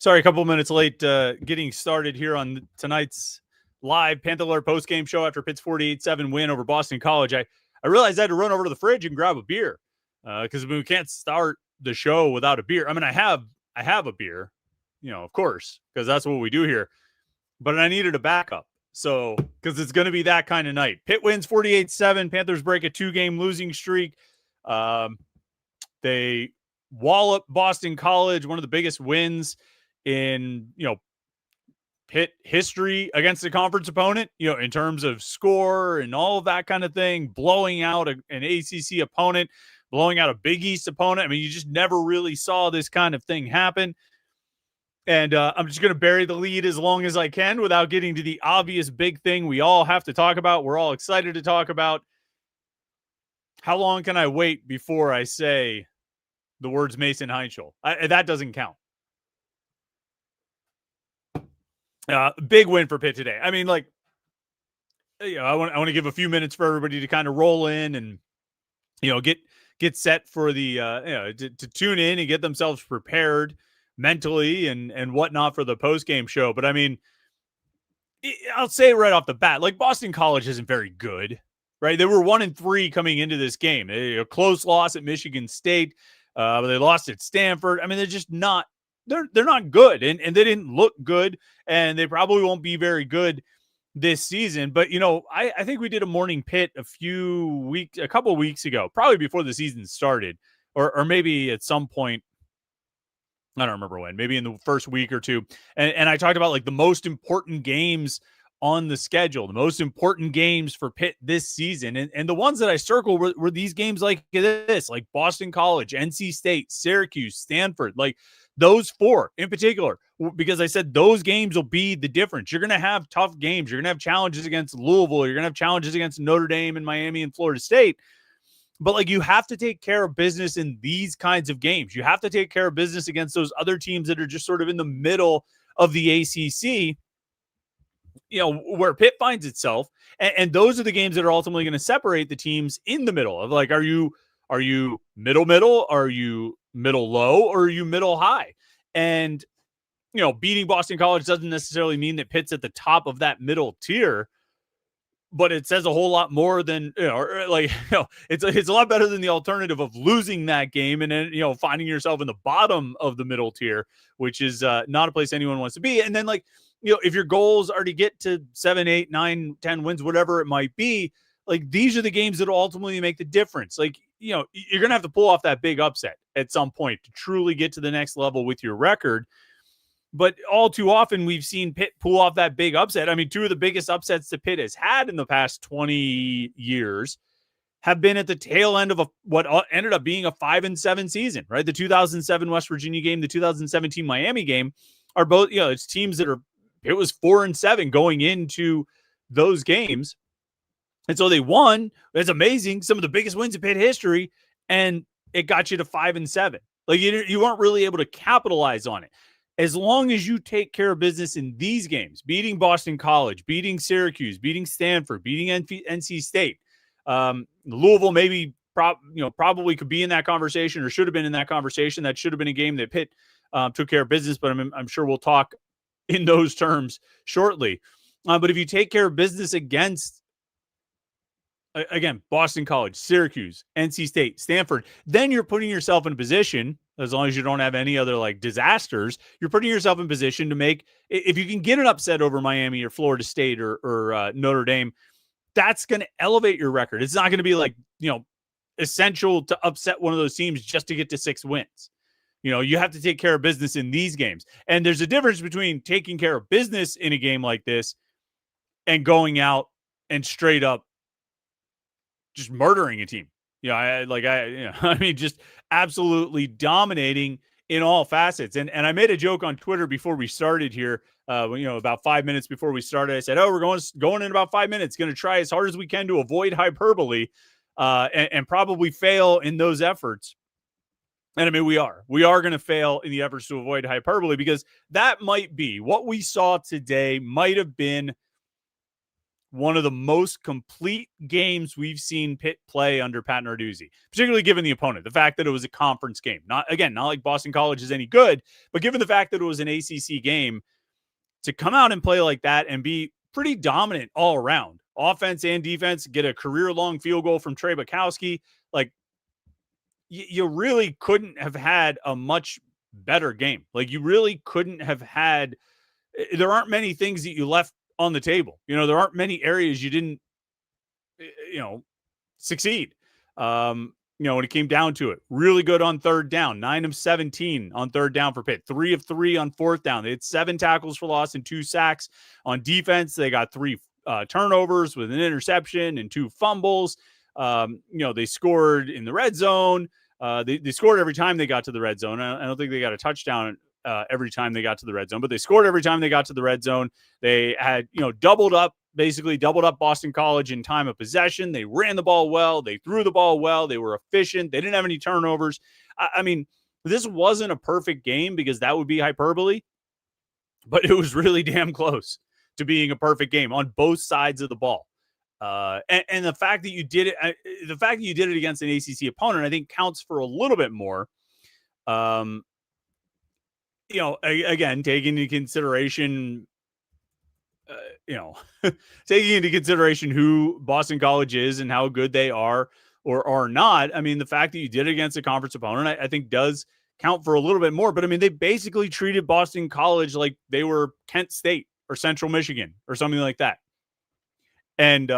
Sorry, a couple of minutes late getting started here on tonight's live Panther-Lair post-game show after Pitt's 48-7 win over Boston College. I realized I had to run over to the fridge and grab a beer because we can't start the show without a beer. I mean, I have a beer, of course, because that's what we do here. But I needed a backup. So, because it's going to be that kind of night. Pitt wins 48-7. Panthers break a 2-game losing streak. They wallop Boston College, one of the biggest wins in, Pitt history against a conference opponent, in terms of score and all of that kind of thing, blowing out an ACC opponent, blowing out a Big East opponent. I mean, you just never really saw this kind of thing happen. And I'm just going to bury the lead as long as I can without getting to the obvious big thing we all have to talk about. We're all excited to talk about. How long can I wait before I say the words Mason Heinschel? That doesn't count. Big win for Pitt today. I mean, I want to give a few minutes for everybody to kind of roll in and, get set for the, to tune in and get themselves prepared mentally and whatnot for the post-game show. But I mean, I'll say right off the bat, Boston College isn't very good, right? They were 1-3 coming into this game. A close loss at Michigan State, but they lost at Stanford. I mean, they're just not, they're not good, and they didn't look good, and they probably won't be very good this season. But, I think we did a morning pit a couple of weeks ago, probably before the season started, or maybe at some point, I don't remember when, maybe in the first week or two. And I talked about the most important games on the schedule, the most important games for Pitt this season. And the ones that I circled were these games like this, like Boston College, NC State, Syracuse, Stanford, those four in particular, because I said those games will be the difference. You're going to have tough games. You're going to have challenges against Louisville. You're going to have challenges against Notre Dame and Miami and Florida State. But you have to take care of business in these kinds of games. You have to take care of business against those other teams that are just sort of in the middle of the ACC, where Pitt finds itself. And those are the games that are ultimately going to separate the teams in the middle of are you middle? Are you middle low? Or are you middle high? And, beating Boston College doesn't necessarily mean that Pitt's at the top of that middle tier. But it says a whole lot more than, it's a lot better than the alternative of losing that game and then, finding yourself in the bottom of the middle tier, which is not a place anyone wants to be. And then if your goals are to get to 7, 8, 9, 10 wins, whatever it might be, these are the games that will ultimately make the difference. You're going to have to pull off that big upset at some point to truly get to the next level with your record. But all too often, we've seen Pitt pull off that big upset. I mean, two of the biggest upsets that Pitt has had in the past 20 years have been at the tail end of what ended up being a 5-7 season, right? The 2007 West Virginia game, the 2017 Miami game are both, it's teams that it was 4-7 going into those games. And so they won. It's amazing. Some of the biggest wins in Pitt history. And it got you to 5-7. You weren't really able to capitalize on it. As long as you take care of business in these games, beating Boston College, beating Syracuse, beating Stanford, beating NC State, Louisville probably could be in that conversation or should have been in that conversation. That should have been a game that Pitt took care of business, but I'm sure we'll talk in those terms shortly. But if you take care of business against, again, Boston College, Syracuse, NC State, Stanford, then you're putting yourself in a position, as long as you don't have any other disasters, you're putting yourself in position to make, if you can get an upset over Miami or Florida State or Notre Dame, that's going to elevate your record. It's not going to be essential to upset one of those teams just to get to 6 wins. You have to take care of business in these games. And there's a difference between taking care of business in a game like this and going out and straight up just murdering a team. Just absolutely dominating in all facets. And I made a joke on Twitter before we started here, about 5 minutes before we started. I said, we're going in about 5 minutes, going to try as hard as we can to avoid hyperbole and probably fail in those efforts. And I mean, we are going to fail in the efforts to avoid hyperbole, because that might be what we saw today might have been one of the most complete games we've seen Pitt play under Pat Narduzzi, particularly given the opponent. The fact that it was a conference game, not like Boston College is any good, but given the fact that it was an ACC game, to come out and play like that and be pretty dominant all around, offense and defense, get a career-long field goal from Trey Bukowski, like you really couldn't have had a much better game. Like you really couldn't have had. There aren't many things that you left on the table. There aren't many areas you didn't, succeed. When it came down to it, really good on third down, 9 of 17 on third down for Pitt, 3 of 3 on fourth down. They had 7 tackles for loss and 2 sacks. On defense, they got 3 turnovers with an interception and 2 fumbles. They scored in the red zone. They scored every time they got to the red zone. I don't think they got a touchdown every time they got to the red zone, but they scored every time they got to the red zone. They had, doubled up Boston College in time of possession. They ran the ball well. They threw the ball well. They were efficient. They didn't have any turnovers. I mean, this wasn't a perfect game because that would be hyperbole, but it was really damn close to being a perfect game on both sides of the ball. And the fact that you did it against an ACC opponent, I think counts for a little bit more. Again, taking into consideration, taking into consideration who Boston College is and how good they are or are not. I mean, the fact that you did it against a conference opponent, I think does count for a little bit more. But I mean, they basically treated Boston College like they were Kent State or Central Michigan or something like that. And,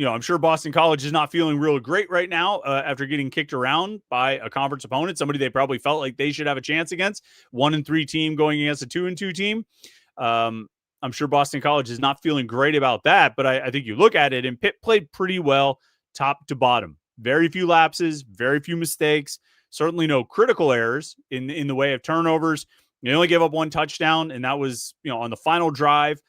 I'm sure Boston College is not feeling real great right now after getting kicked around by a conference opponent, somebody they probably felt like they should have a chance against. 1-3 team going against a 2-2 team. I'm sure Boston College is not feeling great about that, but I think you look at it and Pitt played pretty well top to bottom. Very few lapses, very few mistakes, certainly no critical errors in the way of turnovers. They only gave up 1 touchdown, and that was, on the final drive.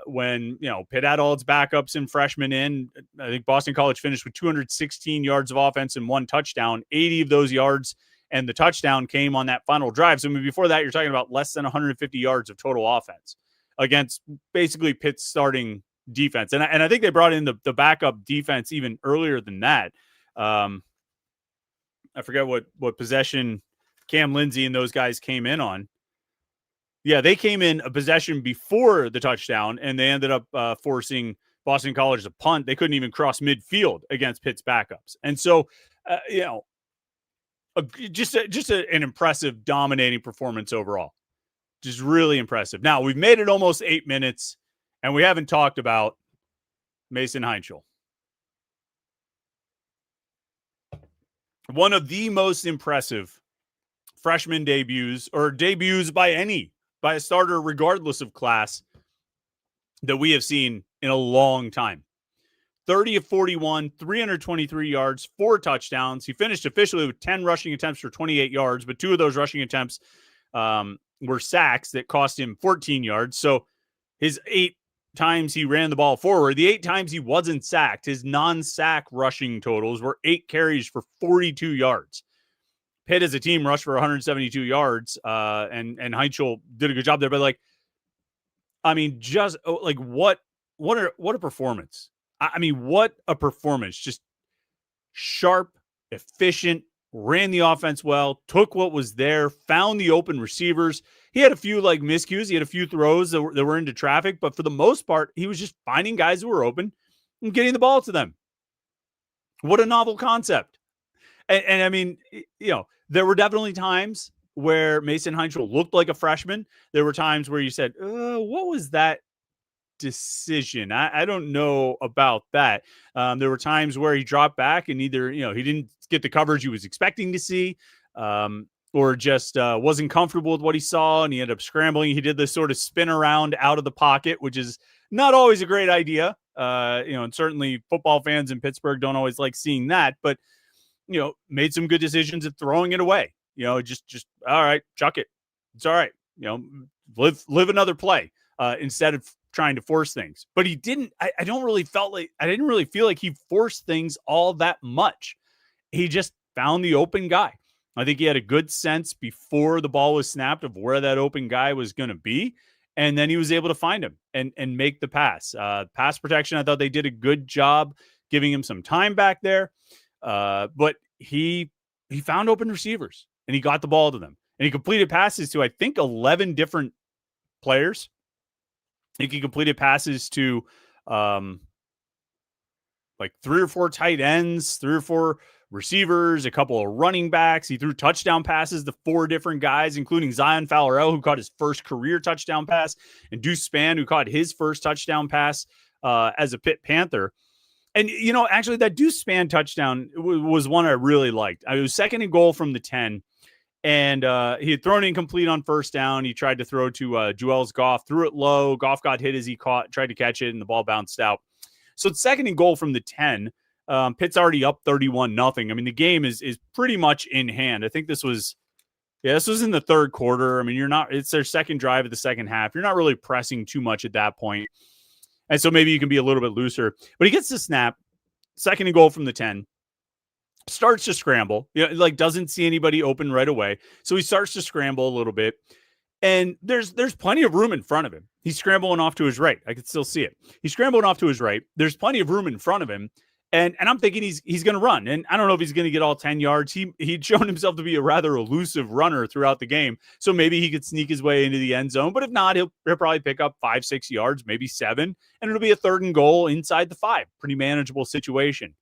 When Pitt had all its backups and freshmen in, I think Boston College finished with 216 yards of offense and 1 touchdown. 80 of those yards and the touchdown came on that final drive. So before that, you're talking about less than 150 yards of total offense against basically Pitt's starting defense. And I think they brought in the backup defense even earlier than that. I forget what possession Cam Lindsey and those guys came in on. Yeah, they came in a possession before the touchdown, and they ended up forcing Boston College to punt. They couldn't even cross midfield against Pitt's backups. And so, just an impressive, dominating performance overall. Just really impressive. Now, we've made it almost 8 minutes, and we haven't talked about Mason Heinschel. One of the most impressive freshman debuts, or debuts by a starter, regardless of class, that we have seen in a long time. 30 of 41, 323 yards, 4 touchdowns. He finished officially with 10 rushing attempts for 28 yards, but 2 of those rushing attempts were sacks that cost him 14 yards. So his 8 times he ran the ball forward, the 8 times he wasn't sacked, his non-sack rushing totals were 8 carries for 42 yards. Pitt as a team rushed for 172 yards, and Heinschel did a good job there. But what a performance! What a performance! Just sharp, efficient, ran the offense well, took what was there, found the open receivers. He had a few miscues. He had a few throws that were into traffic, but for the most part, he was just finding guys who were open and getting the ball to them. What a novel concept! And there were definitely times where Mason Heinschel looked like a freshman. There were times where you said, what was that decision? I don't know about that. There were times where he dropped back and either, he didn't get the coverage he was expecting to see, or just wasn't comfortable with what he saw, and he ended up scrambling. He did this sort of spin around out of the pocket, which is not always a great idea. And certainly football fans in Pittsburgh don't always like seeing that, but made some good decisions at throwing it away. Just all right, chuck it. It's all right. Live another play instead of trying to force things. But he didn't. I didn't really feel like he forced things all that much. He just found the open guy. I think he had a good sense before the ball was snapped of where that open guy was going to be, And then he was able to find him and make the pass. Pass protection, I thought they did a good job giving him some time back there. But he found open receivers and he got the ball to them. And he completed passes to, I think, 11 different players. I think he completed passes to like 3 or 4 tight ends, 3 or 4 receivers, a couple of running backs. He threw touchdown passes to 4 different guys, including Zion Fowler, who caught his first career touchdown pass, and Deuce Spann, who caught his first touchdown pass as a Pitt Panther. And, actually that Deuce Spann touchdown was one I really liked. It was 2nd and goal from the 10. And he had thrown incomplete on first down. He tried to throw to Joel's Goff, threw it low. Goff got hit as he tried to catch it, and the ball bounced out. So it's 2nd and goal from the 10. Pitt's already up 31-0. I mean, the game is pretty much in hand. I think this was in the 3rd quarter. I mean, it's their second drive of the second half. You're not really pressing too much at that point. And so maybe you can be a little bit looser. But he gets the snap, 2nd and goal from the 10. Starts to scramble, doesn't see anybody open right away. So he starts to scramble a little bit. And there's plenty of room in front of him. He's scrambling off to his right. I can still see it. He's scrambling off to his right. There's plenty of room in front of him. And I'm thinking he's going to run. And I don't know if he's going to get all 10 yards. He'd shown himself to be a rather elusive runner throughout the game. So maybe he could sneak his way into the end zone. But if not, he'll probably pick up 5-6 yards, maybe 7. And it'll be a 3rd and goal inside the 5. Pretty manageable situation.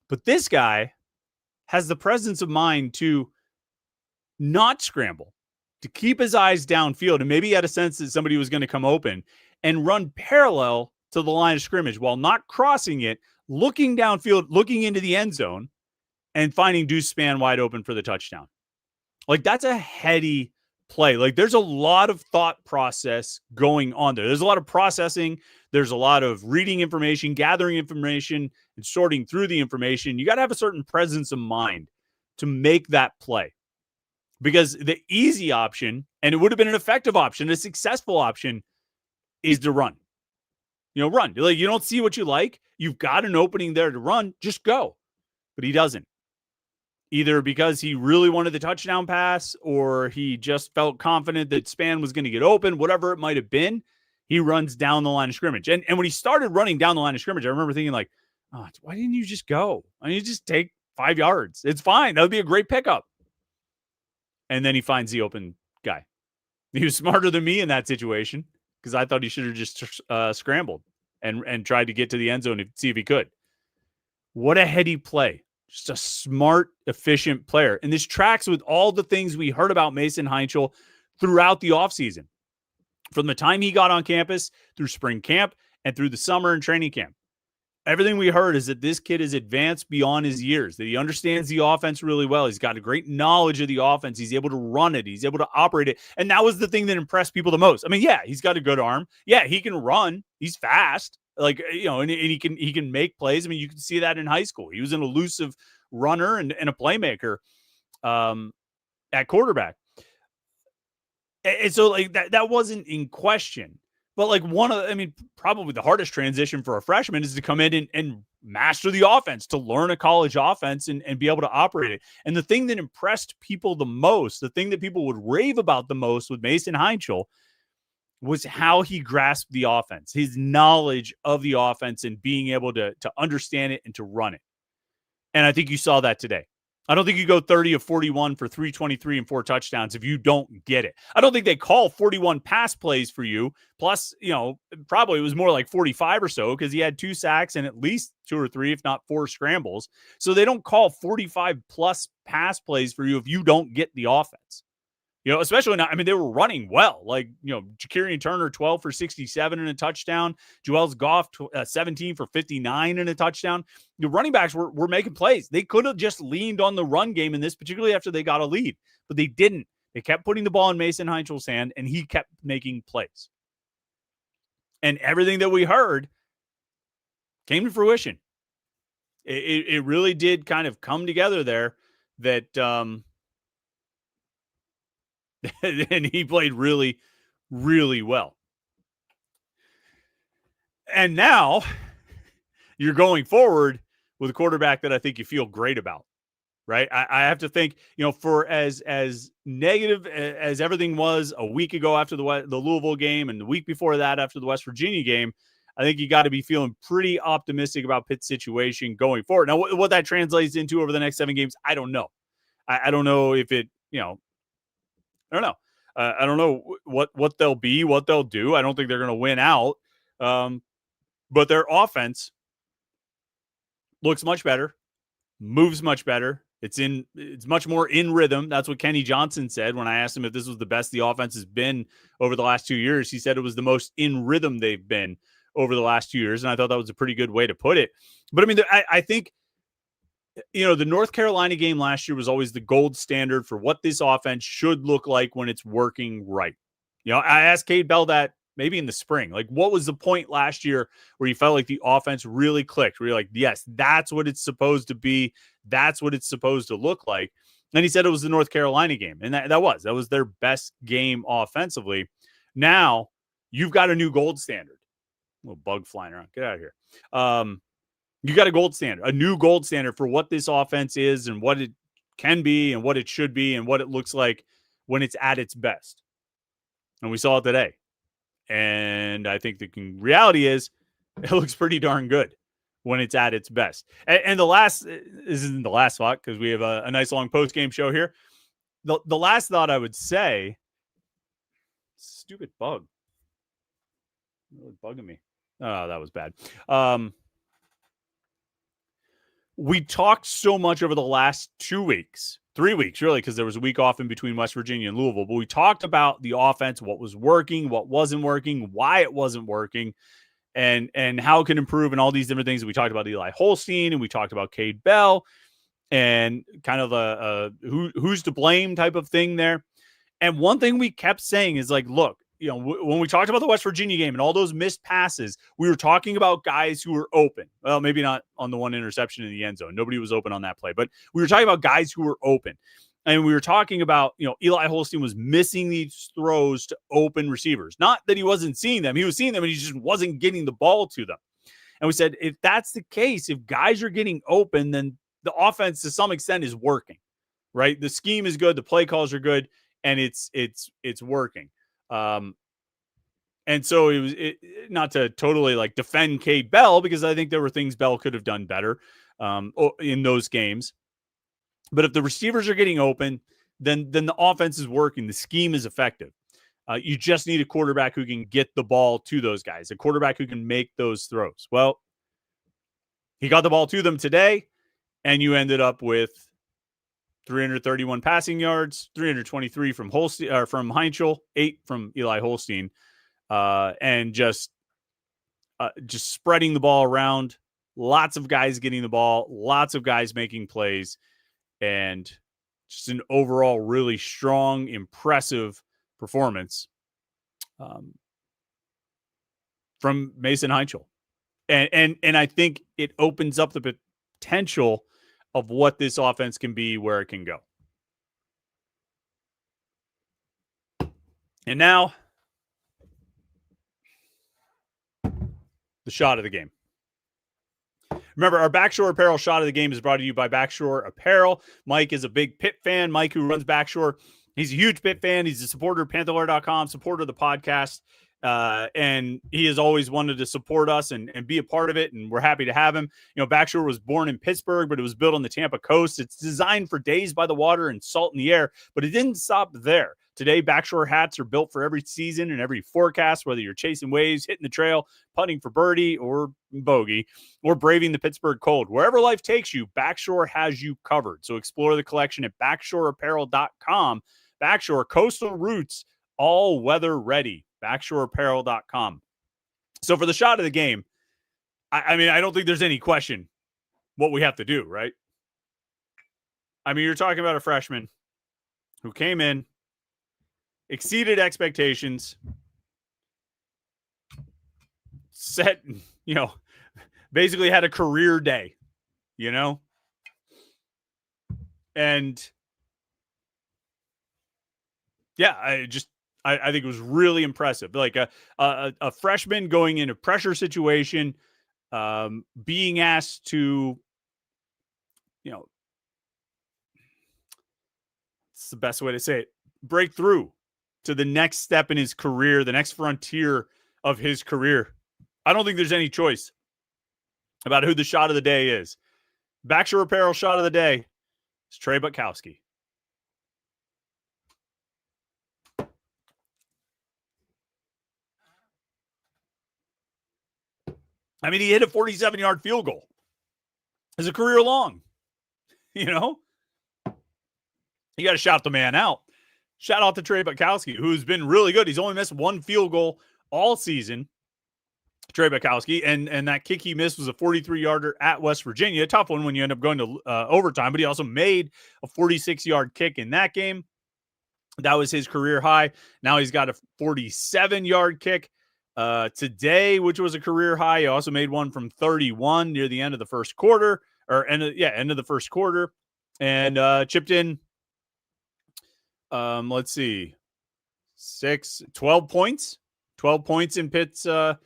But this guy has the presence of mind to not scramble, to keep his eyes downfield. And maybe he had a sense that somebody was going to come open and run parallel to the line of scrimmage while not crossing it, looking downfield, looking into the end zone, and finding Deuce Spann wide open for the touchdown. That's a heady play. There's a lot of thought process going on there. There's a lot of processing. There's a lot of reading information, gathering information, and sorting through the information. You got to have a certain presence of mind to make that play. Because the easy option, and it would have been an effective option, a successful option, is to run. Run. You don't see what you like. You've got an opening there to run. Just go. But he doesn't. Either because he really wanted the touchdown pass or he just felt confident that Spann was going to get open, whatever it might have been, he runs down the line of scrimmage. And when he started running down the line of scrimmage, I remember thinking why didn't you just go? I mean, you just take 5 yards. It's fine. That would be a great pickup. And then he finds the open guy. He was smarter than me in that situation because I thought he should have just scrambled and tried to get to the end zone to see if he could. What a heady play. Just a smart, efficient player. And this tracks with all the things we heard about Mason Heinchel throughout the offseason. From the time he got on campus, through spring camp, and through the summer and training camp. Everything we heard is that this kid is advanced beyond his years, that he understands the offense really well. He's got a great knowledge of the offense. He's able to run it. He's able to operate it. And that was the thing that impressed people the most. I mean, yeah, he's got a good arm. Yeah, he can run. He's fast. And he can make plays. I mean, you can see that in high school. He was an elusive runner and a playmaker at quarterback. And so that wasn't in question. But probably the hardest transition for a freshman is to come in and master the offense, to learn a college offense and be able to operate it. And the thing that impressed people the most, the thing that people would rave about the most with Mason Heinchel was how he grasped the offense, his knowledge of the offense and being able to understand it and to run it. And I think you saw that today. I don't think you go 30 of 41 for 323 and 4 touchdowns if you don't get it. I don't think they call 41 pass plays for you. Plus, probably it was more like 45 or so because he had 2 sacks and at least 2 or 3, if not 4 scrambles. So they don't call 45 plus pass plays for you if you don't get the offense. Especially now, they were running well. Ja'Kirian Turner, 12 for 67 and a touchdown. Joel's Goff, 17 for 59 and a touchdown. The running backs were making plays. They could have just leaned on the run game in this, particularly after they got a lead. But they didn't. They kept putting the ball in Mason Heinchel's hand, and he kept making plays. And everything that we heard came to fruition. It really did kind of come together there that and he played really, really well. And now you're going forward with a quarterback that I think you feel great about. right? I have to think, for as negative as everything was a week ago after the Louisville game and the week before that after the West Virginia game, I think you got to be feeling pretty optimistic about Pitt's situation going forward. Now, what that translates into over the next 7 games, I don't know. I don't know if it, I don't know. I don't know what they'll be, what they'll do. I don't think they're going to win out. But their offense looks much better, moves much better. It's much more in rhythm. That's what Kenny Johnson said when I asked him if this was the best the offense has been over the last 2 years. He said it was the most in rhythm they've been over the last 2 years, and I thought that was a pretty good way to put it. But I mean, I think the North Carolina game last year was always the gold standard for what this offense should look like when it's working right. I asked Cade Bell that maybe in the spring. Like, what was the point last year where you felt like the offense really clicked? Where you're like, yes, that's what it's supposed to be. That's what it's supposed to look like. And he said it was the North Carolina game. And that was their best game offensively. Now you've got a new gold standard. A little bug flying around. Get out of here. You got a gold standard, a new gold standard for what this offense is and what it can be and what it should be and what it looks like when it's at its best. And we saw it today. And I think the reality is it looks pretty darn good when it's at its best. And the last, this isn't the last thought because we have a nice long post-game show here. The last thought I would say, stupid bug. Really bugging me. Oh, that was bad. We talked so much over the last 2 weeks, 3 weeks, really, because there was a week off in between West Virginia and Louisville. But we talked about the offense, what was working, what wasn't working, why it wasn't working, and how it can improve, and all these different things. We talked about Eli Holstein, and we talked about Cade Bell, and kind of a who's to blame type of thing there. And one thing we kept saying is like, look, when we talked about the West Virginia game and all those missed passes, we were talking about guys who were open. Well, maybe not on the one interception in the end zone. Nobody was open on that play, but we were talking about guys who were open. And we were talking about, Eli Holstein was missing these throws to open receivers. Not that he wasn't seeing them. He was seeing them and he just wasn't getting the ball to them. And we said, if that's the case, if guys are getting open, then the offense to some extent is working, right? The scheme is good. The play calls are good and it's working. And so it was not to totally like defend Cade Bell because I think there were things Bell could have done better in those games. But if the receivers are getting open, then the offense is working. The scheme is effective. You just need a quarterback who can get the ball to those guys, a quarterback who can make those throws. Well, he got the ball to them today, and you ended up with 331 passing yards, 323 from Holstein or from Heinzel, 8 from Eli Holstein, and just spreading the ball around. Lots of guys getting the ball, lots of guys making plays, and just an overall really strong, impressive performance from Mason Heinzel. And I think it opens up the potential of what this offense can be, where it can go. And now, the shot of the game. Remember, our Backshore Apparel shot of the game is brought to you by Backshore Apparel. Mike is a big Pitt fan. Mike, who runs Backshore, he's a huge Pitt fan. He's a supporter of Panther-Lair.com, supporter of the podcast. And he has always wanted to support us and be a part of it. And we're happy to have him. Backshore was born in Pittsburgh, but it was built on the Tampa coast. It's designed for days by the water and salt in the air, but it didn't stop there. Today, Backshore hats are built for every season and every forecast, whether you're chasing waves, hitting the trail, putting for birdie or bogey, or braving the Pittsburgh cold. Wherever life takes you, Backshore has you covered. So explore the collection at BackshoreApparel.com. Backshore, coastal roots, all weather ready. BackshoreApparel.com. So for the shot of the game, I mean, I don't think there's any question what we have to do, right? I mean, you're talking about a freshman who came in, exceeded expectations, set, basically had a career day, and yeah, I think it was really impressive. Like a freshman going in a pressure situation, being asked to, It's the best way to say it. Break through to the next step in his career, the next frontier of his career. I don't think there's any choice about who the shot of the day is. Backshore Apparel shot of the day is Trey Butkowski. I mean, he hit a 47-yard field goal. It's a career long. You know? You got to shout the man out. Shout out to Trey Butkowski, who's been really good. He's only missed one field goal all season. Trey Butkowski, and that kick he missed was a 43-yarder at West Virginia. A tough one when you end up going to overtime, but he also made a 46-yard kick in that game. That was his career high. Now he's got a 47-yard kick today, which was a career high. He also made one from 31 near the end of the first quarter, end of the first quarter, and chipped in. Let's see, 12 points. 12 points in Pitt's 12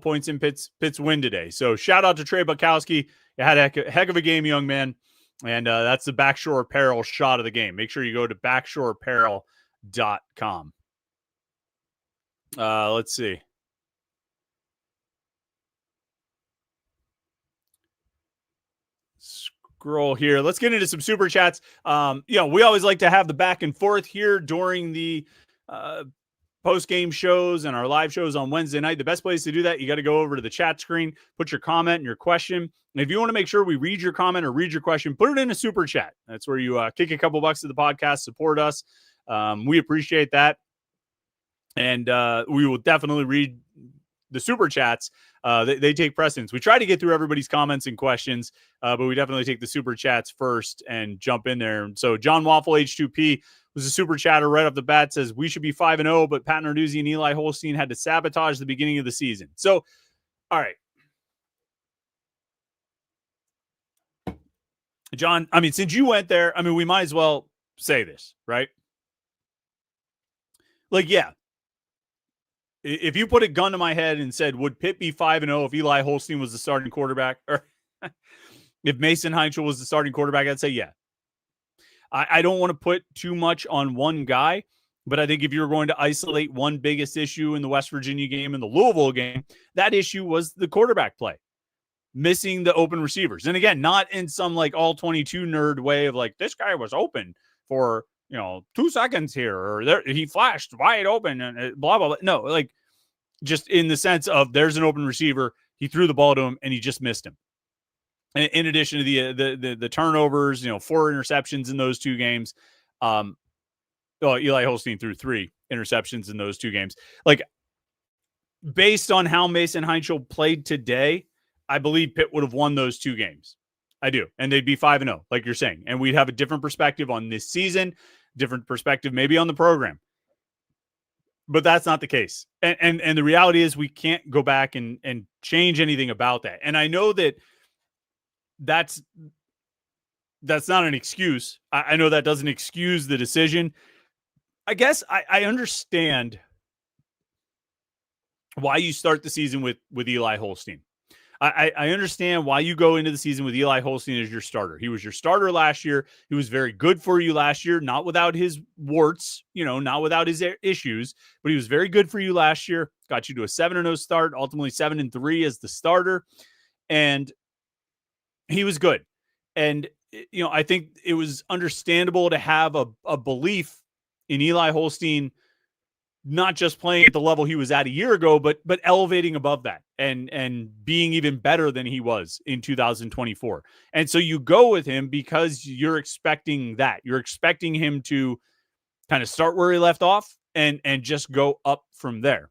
points in Pitt's win today. So shout out to Trey Butkowski. You had a heck of a game, young man. And that's the Backshore Apparel shot of the game. Make sure you go to backshoreapparel.com. Let's see. Scroll here. Let's get into some super chats. We always like to have the back and forth here during the post-game shows and our live shows on Wednesday night. The best place to do that, you got to go over to the chat screen, put your comment and your question. And if you want to make sure we read your comment or read your question, put it in a super chat. That's where you kick a couple bucks to the podcast, support us. We appreciate that. And we will definitely read the super chats. They take precedence. We try to get through everybody's comments and questions, but we definitely take the super chats first and jump in there. So John Waffle H2P was a super chatter right off the bat, says we should be 5-0, but Pat Narduzzi and Eli Holstein had to sabotage the beginning of the season. So, all right. John, I mean, since you went there, I mean, we might as well say this, right? Like, yeah. If you put a gun to my head and said, would Pitt be 5-0 if Eli Holstein was the starting quarterback? Or if Mason Heinchel was the starting quarterback, I'd say, yeah. I don't want to put too much on one guy, but I think if you're going to isolate one biggest issue in the West Virginia game and the Louisville game, that issue was the quarterback play, missing the open receivers. And again, not in some like all 22 nerd way of like, this guy was open for, 2 seconds here, or there he flashed wide open and blah, blah, blah. No, like just in the sense of there's an open receiver. He threw the ball to him and he just missed him. In addition to the turnovers, 4 interceptions in those 2 games. Eli Holstein threw 3 interceptions in those 2 games. Like, based on how Mason Heinchel played today, I believe Pitt would have won those 2 games. I do. And they'd be 5-0, like you're saying. And we'd have a different perspective on this season, different perspective maybe on the program. But that's not the case. And the reality is we can't go back and change anything about that. And I know that's not an excuse. I know that doesn't excuse the decision. I guess I understand why you start the season with Eli Holstein. I understand why you go into the season with Eli Holstein as your starter. He was your starter last year. He was very good for you last year, not without his warts, not without his issues, but he was very good for you last year. Got you to a 7-0 start, ultimately 7-3 as the starter. And he was good. And, I think it was understandable to have a belief in Eli Holstein, not just playing at the level he was at a year ago, but elevating above that and being even better than he was in 2024. And so you go with him because you're expecting that. You're expecting him to kind of start where he left off and just go up from there.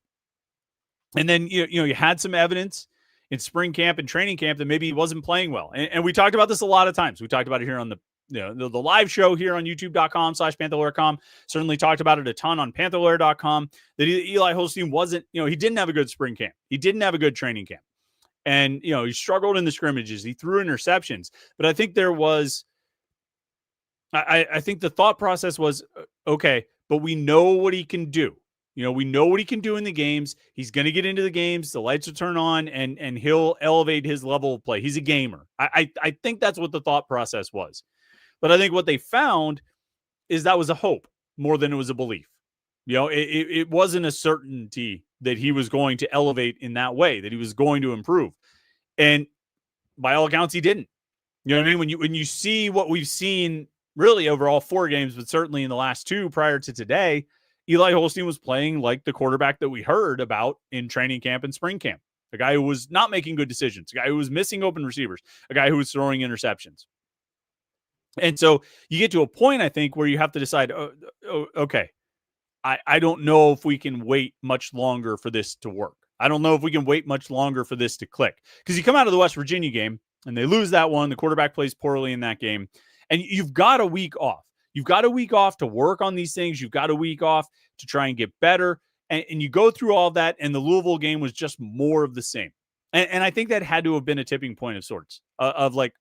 And then, you had some evidence in spring camp and training camp that maybe he wasn't playing well. And we talked about this a lot of times. We talked about it here on the live show here on youtube.com/Panther-Lair.com. Certainly talked about it a ton on Panther-Lair.com that Eli Holstein wasn't, he didn't have a good spring camp. He didn't have a good training camp. And, he struggled in the scrimmages. He threw interceptions. But I think there was, I think the thought process was, okay, but we know what he can do. We know what he can do in the games. He's going to get into the games. The lights will turn on and he'll elevate his level of play. He's a gamer. I think that's what the thought process was. But I think what they found is that was a hope more than it was a belief. It wasn't a certainty that he was going to elevate in that way, that he was going to improve. And by all accounts, he didn't. You know what I mean? When you see what we've seen really over all 4 games, but certainly in the last 2 prior to today, Eli Holstein was playing like the quarterback that we heard about in training camp and spring camp. A guy who was not making good decisions, a guy who was missing open receivers, a guy who was throwing interceptions. And so you get to a point, I think, where you have to decide, okay, I don't know if we can wait much longer for this to work. I don't know if we can wait much longer for this to click. Because you come out of the West Virginia game and they lose that one. The quarterback plays poorly in that game. And you've got a week off. You've got a week off to work on these things. You've got a week off to try and get better. And you go through all that, and the Louisville game was just more of the same. And I think that had to have been a tipping point of sorts, of like,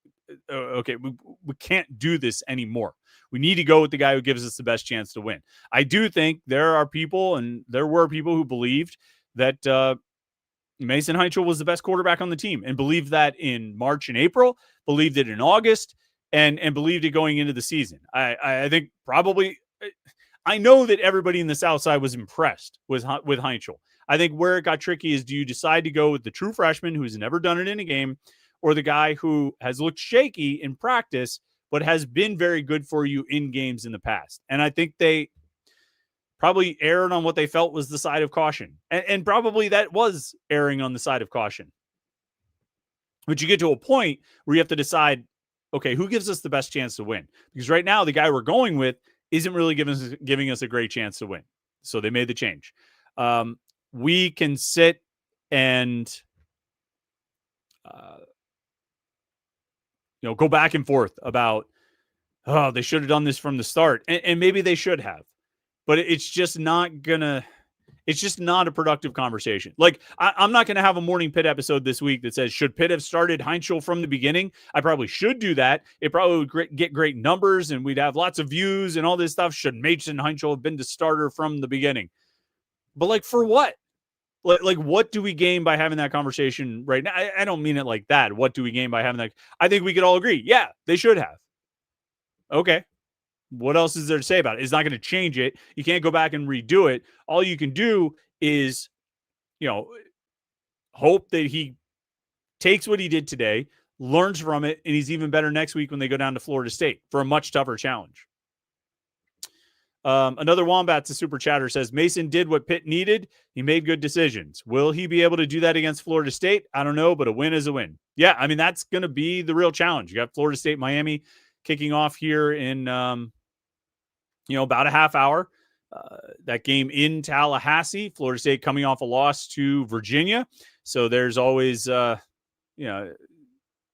okay, we can't do this anymore. We need to go with the guy who gives us the best chance to win. I do think there are people, and there were people who believed that Mason Heinchel was the best quarterback on the team, and believed that in March and April, believed it in August, and believed it going into the season. I think probably, I know that everybody in the South Side was impressed with Heinchel. I think where it got tricky is, do you decide to go with the true freshman who's never done it in a game, or the guy who has looked shaky in practice, but has been very good for you in games in the past? And I think they probably erred on what they felt was the side of caution. And probably that was erring on the side of caution. But you get to a point where you have to decide, okay, who gives us the best chance to win? Because right now, the guy we're going with isn't really giving us a great chance to win. So they made the change. We can sit and go back and forth about, oh, they should have done this from the start. And maybe they should have. But it's just not a productive conversation. Like, I'm not going to have a Morning Pitt episode this week that says, should Pitt have started Heinchel from the beginning? I probably should do that. It probably would get great numbers, and we'd have lots of views and all this stuff. Should Mason Heinchel have been the starter from the beginning? But, like, for what? Like, what do we gain by having that conversation right now? I don't mean it like that. What do we gain by having that? I think we could all agree. Yeah, they should have. Okay. What else is there to say about it? It's not going to change it. You can't go back and redo it. All you can do is, hope that he takes what he did today, learns from it, and he's even better next week when they go down to Florida State for a much tougher challenge. Another Wombat's a super chatter says, Mason did what Pitt needed. He made good decisions. Will he be able to do that against Florida State? I don't know, but a win is a win. Yeah, I mean, that's going to be the real challenge. You got Florida State, Miami kicking off here in, about a half hour. That game in Tallahassee, Florida State coming off a loss to Virginia. So there's always, I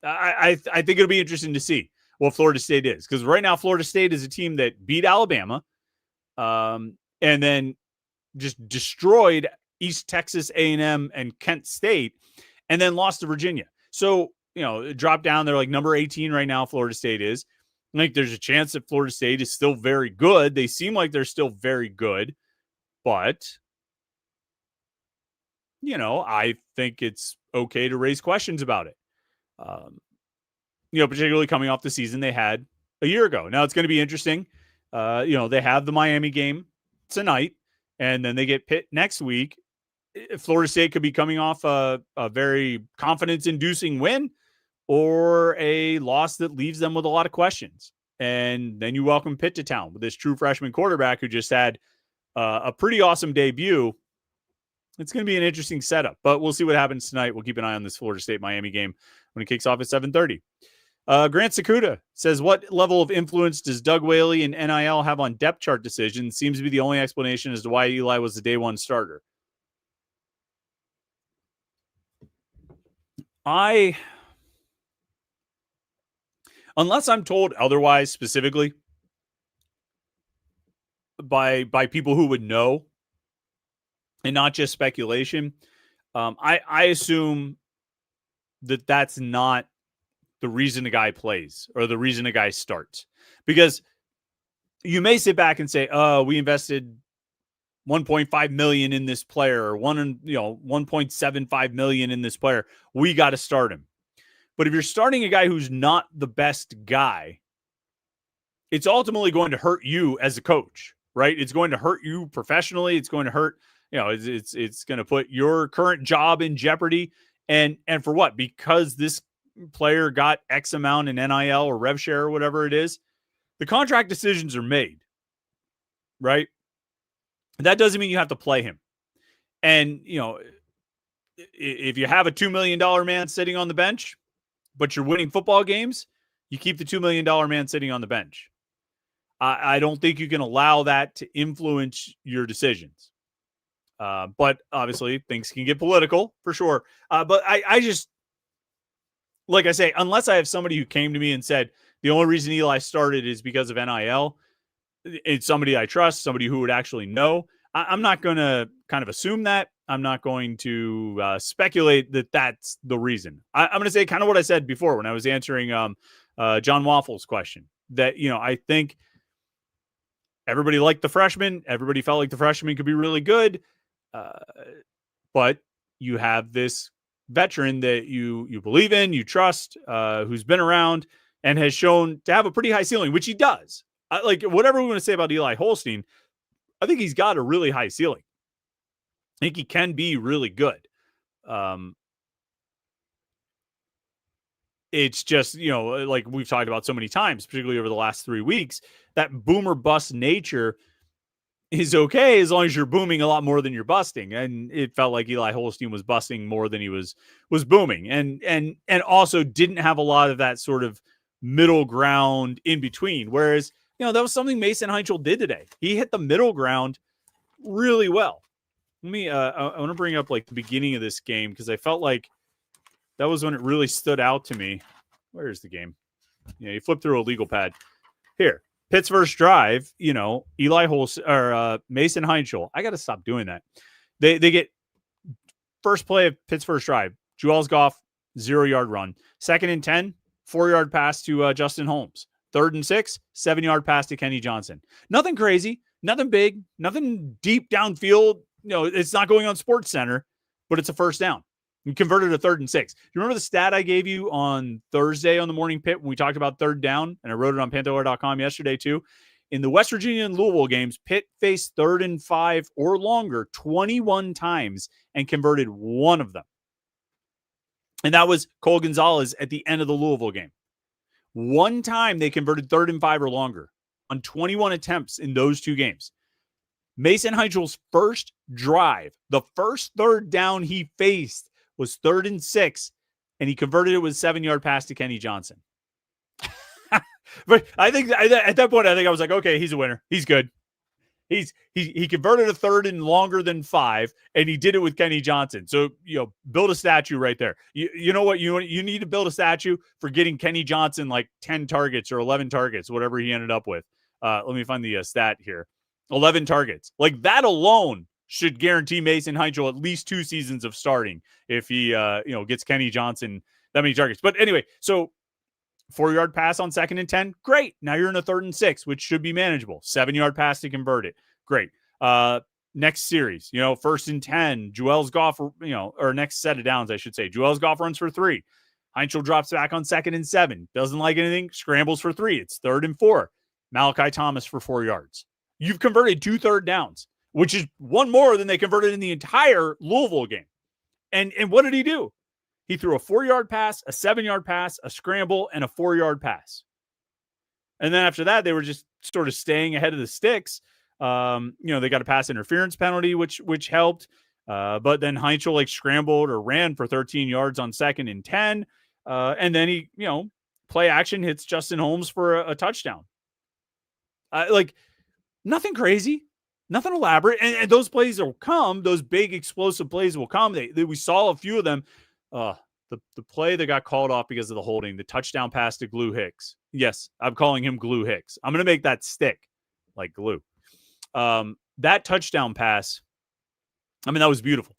think it'll be interesting to see what Florida State is. Because right now, Florida State is a team that beat Alabama, and then just destroyed East Texas A&M and Kent State, and then lost to Virginia. So, drop down. They're like number 18 right now, Florida State is. Like, there's a chance that Florida State is still very good. They seem like they're still very good. But, I think it's okay to raise questions about it. Particularly coming off the season they had a year ago. Now, it's going to be interesting. They have the Miami game tonight, and then they get Pitt next week. Florida State could be coming off a very confidence-inducing win, or a loss that leaves them with a lot of questions. And then you welcome Pitt to town with this true freshman quarterback who just had a pretty awesome debut. It's going to be an interesting setup, but we'll see what happens tonight. We'll keep an eye on this Florida State-Miami game when it kicks off at 7:30. Grant Sakuda says, what level of influence does Doug Whaley and NIL have on depth chart decisions? Seems to be the only explanation as to why Eli was the day one starter. Unless I'm told otherwise, specifically by people who would know and not just speculation, I assume that that's not the reason a guy plays or the reason a guy starts. Because you may sit back and say, oh, we invested $1.5 million in this player, or $1.75 million in this player. We got to start him. But if you're starting a guy who's not the best guy, it's ultimately going to hurt you as a coach, right? It's going to hurt you professionally. It's going to hurt, it's going to put your current job in jeopardy. And for what? Because this player got X amount in NIL or rev share or whatever it is, the contract decisions are made, right? That doesn't mean you have to play him. And, if you have a $2 million man sitting on the bench, but you're winning football games, you keep the $2 million man sitting on the bench. I don't think you can allow that to influence your decisions. But obviously, things can get political for sure. But I just, like I say, unless I have somebody who came to me and said, the only reason Eli started is because of NIL, it's somebody I trust, somebody who would actually know. I'm not going to kind of assume that. I'm not going to speculate that that's the reason. I'm going to say kind of what I said before when I was answering John Waffle's question, that, I think everybody liked the freshman. Everybody felt like the freshman could be really good. But you have this veteran that you believe in, you trust, who's been around and has shown to have a pretty high ceiling, which he does. Like, whatever we want to say about Eli Holstein, I think he's got a really high ceiling. I think he can be really good. It's just, like we've talked about so many times, particularly over the last 3 weeks, that boomer bust nature is okay as long as you're booming a lot more than you're busting. And it felt like Eli Holstein was busting more than he was booming, and also didn't have a lot of that sort of middle ground in between. Whereas, that was something Mason Heinchel did today. He hit the middle ground really well. Let me, I want to bring up like the beginning of this game, because I felt like that was when it really stood out to me. Where's the game? You flip through a legal pad. Here, Pitt's first drive, Eli Holstein or Mason Heinchel. I got to stop doing that. They get first play of Pitt's first drive. Juelz Goff, 0-yard run. 2nd and 10, 4-yard pass to Justin Holmes. 3rd and 6, 7-yard pass to Kenny Johnson. Nothing crazy, nothing big, nothing deep downfield. It's not going on Sports Center, but it's a first down. You converted a 3rd and 6. You remember the stat I gave you on Thursday on the Morning Pit when we talked about 3rd down, and I wrote it on Panther-Lair.com yesterday too? In the West Virginia and Louisville games, Pitt faced 3rd and 5 or longer 21 times and converted one of them. And that was Cole Gonzalez at the end of the Louisville game. One time they converted 3rd and 5 or longer on 21 attempts in those 2 games. Mason Heinchel's first drive, the first 3rd down he faced, was 3rd and 6, and he converted it with a 7-yard pass to Kenny Johnson. But I think at that point, I was like, okay, he's a winner. He's good. He converted a 3rd and longer than 5, and he did it with Kenny Johnson. So, build a statue right there. You know what? You need to build a statue for getting Kenny Johnson like 10 targets or 11 targets, whatever he ended up with. Let me find the stat here. 11 targets. Like, that alone should guarantee Mason Heinchel at least 2 seasons of starting if he, gets Kenny Johnson that many targets. But anyway, so 4-yard pass on 2nd and 10. Great. Now you're in a 3rd and 6, which should be manageable. 7-yard pass to convert it. Great. Next series, 1st and 10, Juelz Goff, or next set of downs, I should say. Juelz Goff runs for 3. Heinchel drops back on 2nd and 7. Doesn't like anything. Scrambles for 3. It's 3rd and 4. Malachi Thomas for 4 yards. You've converted 2 third downs, which is one more than they converted in the entire Louisville game. And what did he do? He threw a 4-yard pass, a 7-yard pass, a scramble, and a 4-yard pass. And then after that, they were just sort of staying ahead of the sticks. They got a pass interference penalty, which helped. But then Heinchel scrambled or ran for 13 yards on 2nd and 10. And then he, play action hits Justin Holmes for a touchdown. Nothing crazy, nothing elaborate. And those plays will come. Those big explosive plays will come. We saw a few of them. The play that got called off because of the holding, the touchdown pass to Glue Hicks. Yes, I'm calling him Glue Hicks. I'm going to make that stick like glue. That touchdown pass, that was beautiful.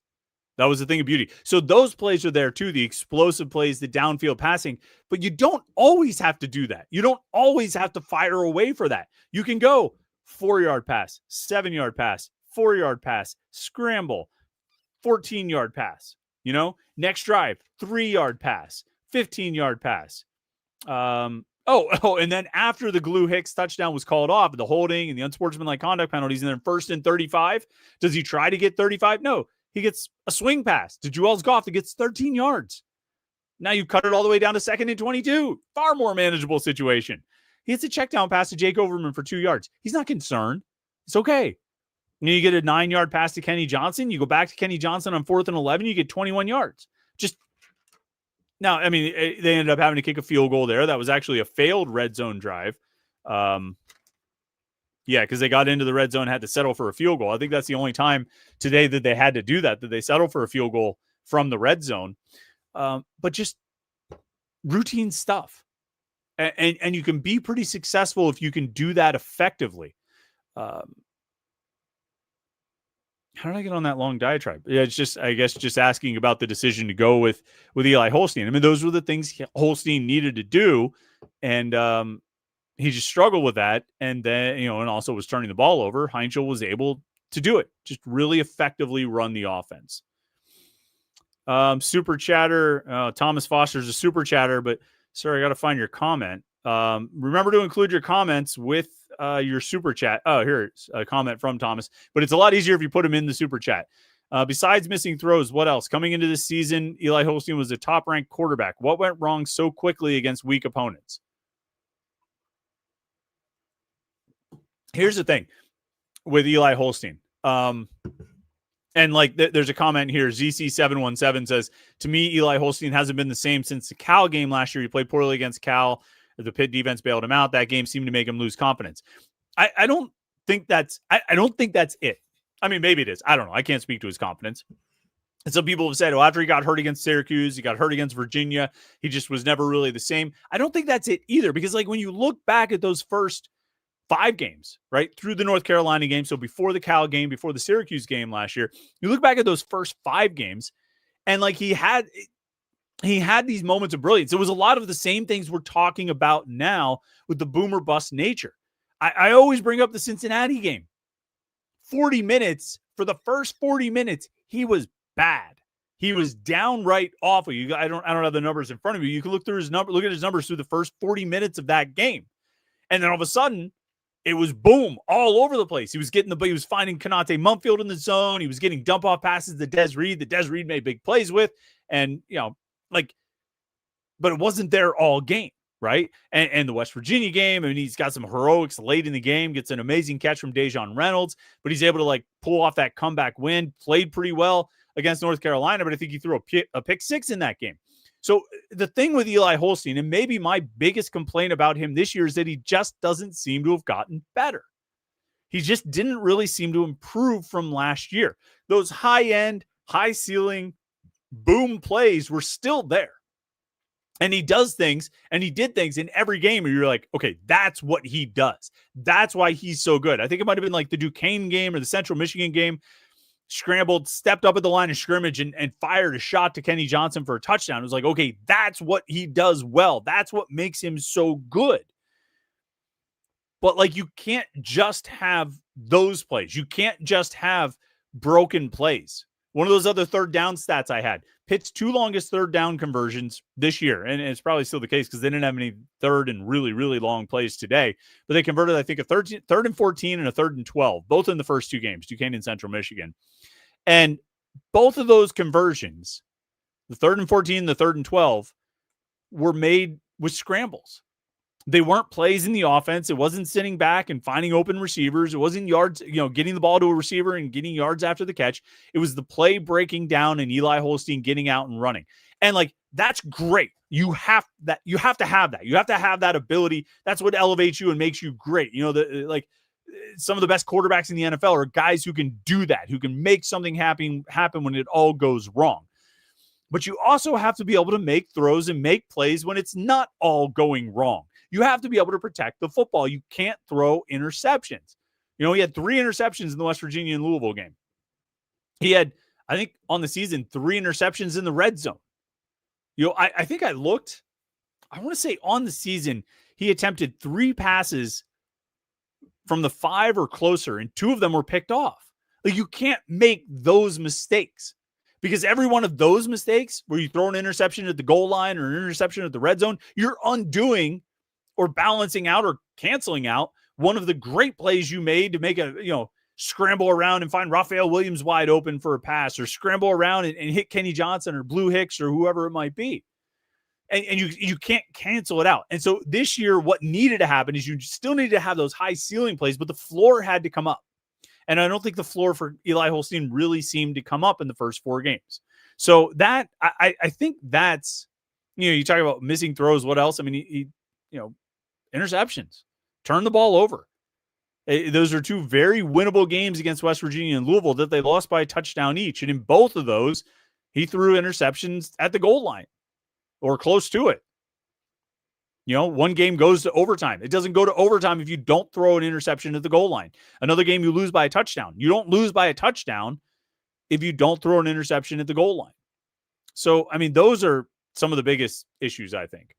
That was a thing of beauty. So those plays are there too, the explosive plays, the downfield passing, but you don't always have to do that. You don't always have to fire away for that. You can go 4-yard pass, 7-yard pass, 4-yard pass, scramble, 14-yard pass. Next drive, 3-yard pass, 15-yard pass. And then after the Glue Hicks touchdown was called off, the holding and the unsportsmanlike conduct penalties, and then 1st and 35, does he try to get 35? No, he gets a swing pass to Juelz Goff that gets 13 yards. Now you cut it all the way down to 2nd and 22. Far more manageable situation. He hits a check down pass to Jake Overman for 2 yards. He's not concerned. It's okay. And you get a 9-yard pass to Kenny Johnson. You go back to Kenny Johnson on 4th and 11. You get 21 yards. Just now, I mean, they ended up having to kick a field goal there. That was actually a failed red zone drive. Because they got into the red zone, had to settle for a field goal. I think that's the only time today that they had to do that they settled for a field goal from the red zone. But just routine stuff. And you can be pretty successful if you can do that effectively. How did I get on that long diatribe? Yeah, it's just, I guess, just asking about the decision to go with Eli Holstein. I mean, those were the things Holstein needed to do. And he just struggled with that. And then, and also was turning the ball over. Heinzel was able to do it, just really effectively run the offense. Super chatter. Thomas Foster's a super chatter, but sir, I got to find your comment. Remember to include your comments with your super chat. Oh, here's a comment from Thomas, but it's a lot easier if you put them in the super chat. Besides missing throws, what else? Coming into this season, Eli Holstein was a top-ranked quarterback. What went wrong so quickly against weak opponents? Here's the thing with Eli Holstein. And there's a comment here. ZC717 says, to me, Eli Holstein hasn't been the same since the Cal game last year. He played poorly against Cal. The Pitt defense bailed him out. That game seemed to make him lose confidence. I don't think that's it. I mean, maybe it is. I don't know. I can't speak to his confidence. And some people have said, after he got hurt against Syracuse, he got hurt against Virginia, he just was never really the same. I don't think that's it either, because when you look back at those first 5 games, right, through the North Carolina game, so before the Cal game, before the Syracuse game last year, you look back at those first 5 games, and he had these moments of brilliance. It was a lot of the same things we're talking about now with the boomer bust nature. I always bring up the Cincinnati game. 40 minutes, for the first 40 minutes, he was bad. He was downright awful. I don't have the numbers in front of you. You can look at his numbers through the first 40 minutes of that game. And then all of a sudden, it was boom all over the place. He was finding Konate Mumfield in the zone. He was getting dump off passes to Des Reed that Des Reed made big plays with. And, but it wasn't there all game, right? And the West Virginia game, I mean, he's got some heroics late in the game, gets an amazing catch from Dejon Reynolds, but he's able to pull off that comeback win, played pretty well against North Carolina, but I think he threw a pick 6 in that game. So the thing with Eli Holstein, and maybe my biggest complaint about him this year, is that he just doesn't seem to have gotten better. He just didn't really seem to improve from last year. Those high-end, high-ceiling, boom plays were still there. And he does things, and he did things in every game where you're like, okay, that's what he does. That's why he's so good. I think it might have been the Duquesne game or the Central Michigan game. Scrambled, stepped up at the line of scrimmage and fired a shot to Kenny Johnson for a touchdown. It was like, okay, that's what he does well. That's what makes him so good. But you can't just have those plays. You can't just have broken plays. One of those other third down stats I had, Pitt's 2 longest third down conversions this year. And it's probably still the case because they didn't have any third and really, really long plays today. But they converted, I think, a third and 14 and a 3rd and 12, both in the first 2 games, Duquesne and Central Michigan. And both of those conversions, the 3rd and 14 and the 3rd and 12, were made with scrambles. They weren't plays in the offense. It wasn't sitting back and finding open receivers. It wasn't yards, getting the ball to a receiver and getting yards after the catch. It was the play breaking down and Eli Holstein getting out and running. And that's great. You have to have that. You have to have that ability. That's what elevates you and makes you great. Some of the best quarterbacks in the NFL are guys who can do that, who can make something happen when it all goes wrong. But you also have to be able to make throws and make plays when it's not all going wrong. You have to be able to protect the football. You can't throw interceptions. He had 3 interceptions in the West Virginia and Louisville game. He had, I think, on the season, 3 interceptions in the red zone. I think I looked, I want to say on the season, he attempted 3 passes from the 5 or closer, and 2 of them were picked off. You can't make those mistakes, because every one of those mistakes where you throw an interception at the goal line or an interception at the red zone, you're undoing or balancing out or canceling out one of the great plays you made to make a, scramble around and find Raphael Williams wide open for a pass, or scramble around and hit Kenny Johnson or Blue Hicks or whoever it might be. And you can't cancel it out. And so this year, what needed to happen is you still needed to have those high ceiling plays, but the floor had to come up. And I don't think the floor for Eli Holstein really seemed to come up in the first 4 games. So that, I think that's, you talk about missing throws. What else? I mean, he interceptions, turn the ball over. Those are 2 very winnable games against West Virginia and Louisville that they lost by a touchdown each. And in both of those, he threw interceptions at the goal line or close to it. One game goes to overtime. It doesn't go to overtime if you don't throw an interception at the goal line. Another game, you lose by a touchdown. You don't lose by a touchdown if you don't throw an interception at the goal line. So, I mean, those are some of the biggest issues, I think.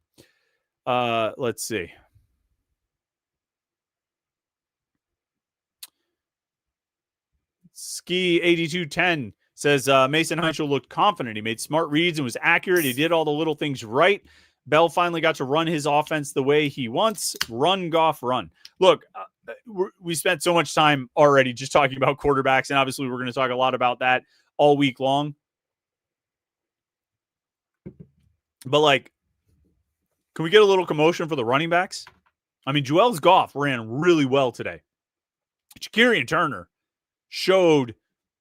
Let's see. Ski 8210 says Mason Heinzel looked confident. He made smart reads and was accurate. He did all the little things right. Bell finally got to run his offense the way he wants. Run, Goff, run. Look, we spent so much time already just talking about quarterbacks, and obviously we're going to talk a lot about that all week long. But, can we get a little commotion for the running backs? I mean, Joels Goff ran really well today. Shakarian Turner showed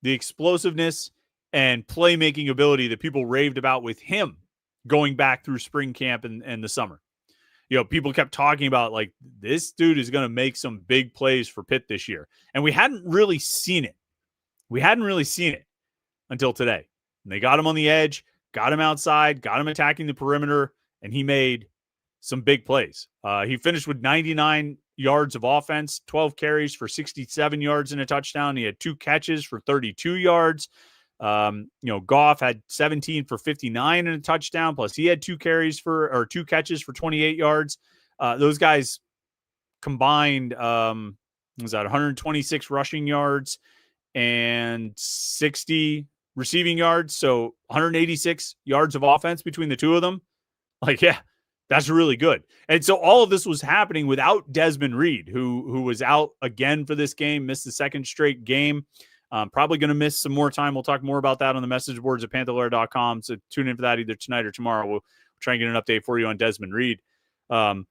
the explosiveness and playmaking ability that people raved about with him going back through spring camp and the summer. People kept talking about, this dude is going to make some big plays for Pitt this year. And we hadn't really seen it. Until today. And they got him on the edge, got him outside, got him attacking the perimeter, and he made some big plays. He finished with 99 yards of offense, 12 carries for 67 yards and a touchdown. He had 2 catches for 32 yards. Goff had 17 for 59 and a touchdown. Plus he had 2 catches for 28 yards. Those guys combined, was that 126 rushing yards and 60 receiving yards. So 186 yards of offense between the 2 of them. That's really good. And so all of this was happening without Desmond Reed, who was out again for this game, missed the 2nd straight game. Probably going to miss some more time. We'll talk more about that on the message boards at Panther-Lair.com. So tune in for that either tonight or tomorrow. We'll try and get an update for you on Desmond Reed. But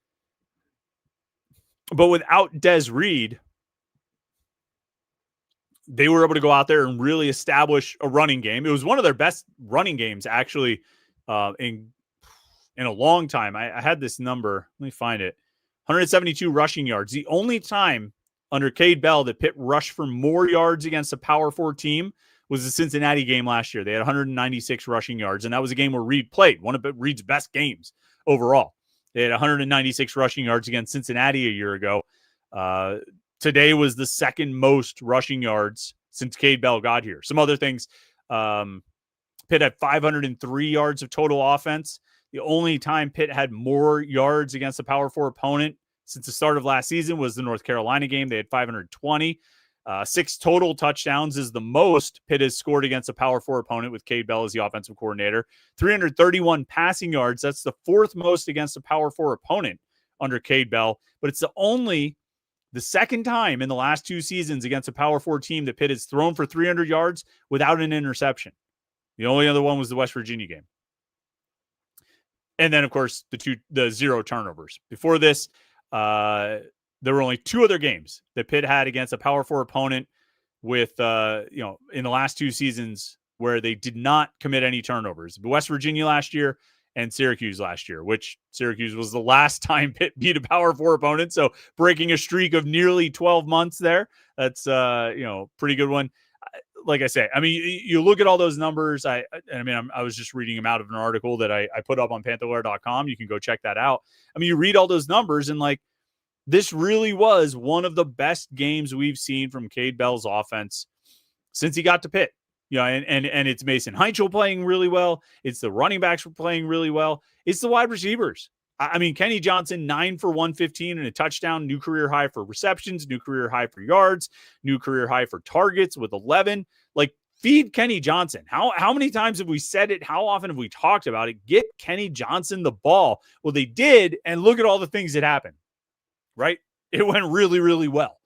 without Des Reed, they were able to go out there and really establish a running game. It was one of their best running games, actually, in a long time. I had this number. Let me find it. 172 rushing yards. The only time under Cade Bell that Pitt rushed for more yards against a Power 4 team was the Cincinnati game last year. They had 196 rushing yards, and that was a game where Reed played, one of Reed's best games overall. They had 196 rushing yards against Cincinnati a year ago. Today was the 2nd most rushing yards since Cade Bell got here. Some other things. Pitt had 503 yards of total offense. The only time Pitt had more yards against a Power 4 opponent since the start of last season was the North Carolina game. They had 520. 6 total touchdowns is the most Pitt has scored against a Power 4 opponent with Cade Bell as the offensive coordinator. 331 passing yards. That's the 4th most against a Power 4 opponent under Cade Bell. But it's the 2nd time in the last 2 seasons against a Power 4 team that Pitt has thrown for 300 yards without an interception. The only other one was the West Virginia game. And then, of course, the 0 turnovers. Before this, there were only 2 other games that Pitt had against a Power 4 opponent with, in the last 2 seasons where they did not commit any turnovers. West Virginia last year and Syracuse last year, which Syracuse was the last time Pitt beat a Power 4 opponent. So breaking a streak of nearly 12 months there. That's, pretty good one. Like I say, I mean, you look at all those numbers. I was just reading them out of an article that I put up on Panther-Lair.com. You can go check that out. I mean, you read all those numbers and this really was one of the best games we've seen from Cade Bell's offense since he got to Pitt. And it's Mason Heinzel playing really well. It's the running backs were playing really well. It's the wide receivers. I mean, Kenny Johnson, 9 for 115 and a touchdown, new career high for receptions, new career high for yards, new career high for targets with 11. feed Kenny Johnson. How many times have we said it? How often have we talked about it? Get Kenny Johnson the ball. Well, they did, and look at all the things that happened, right? It went really, really well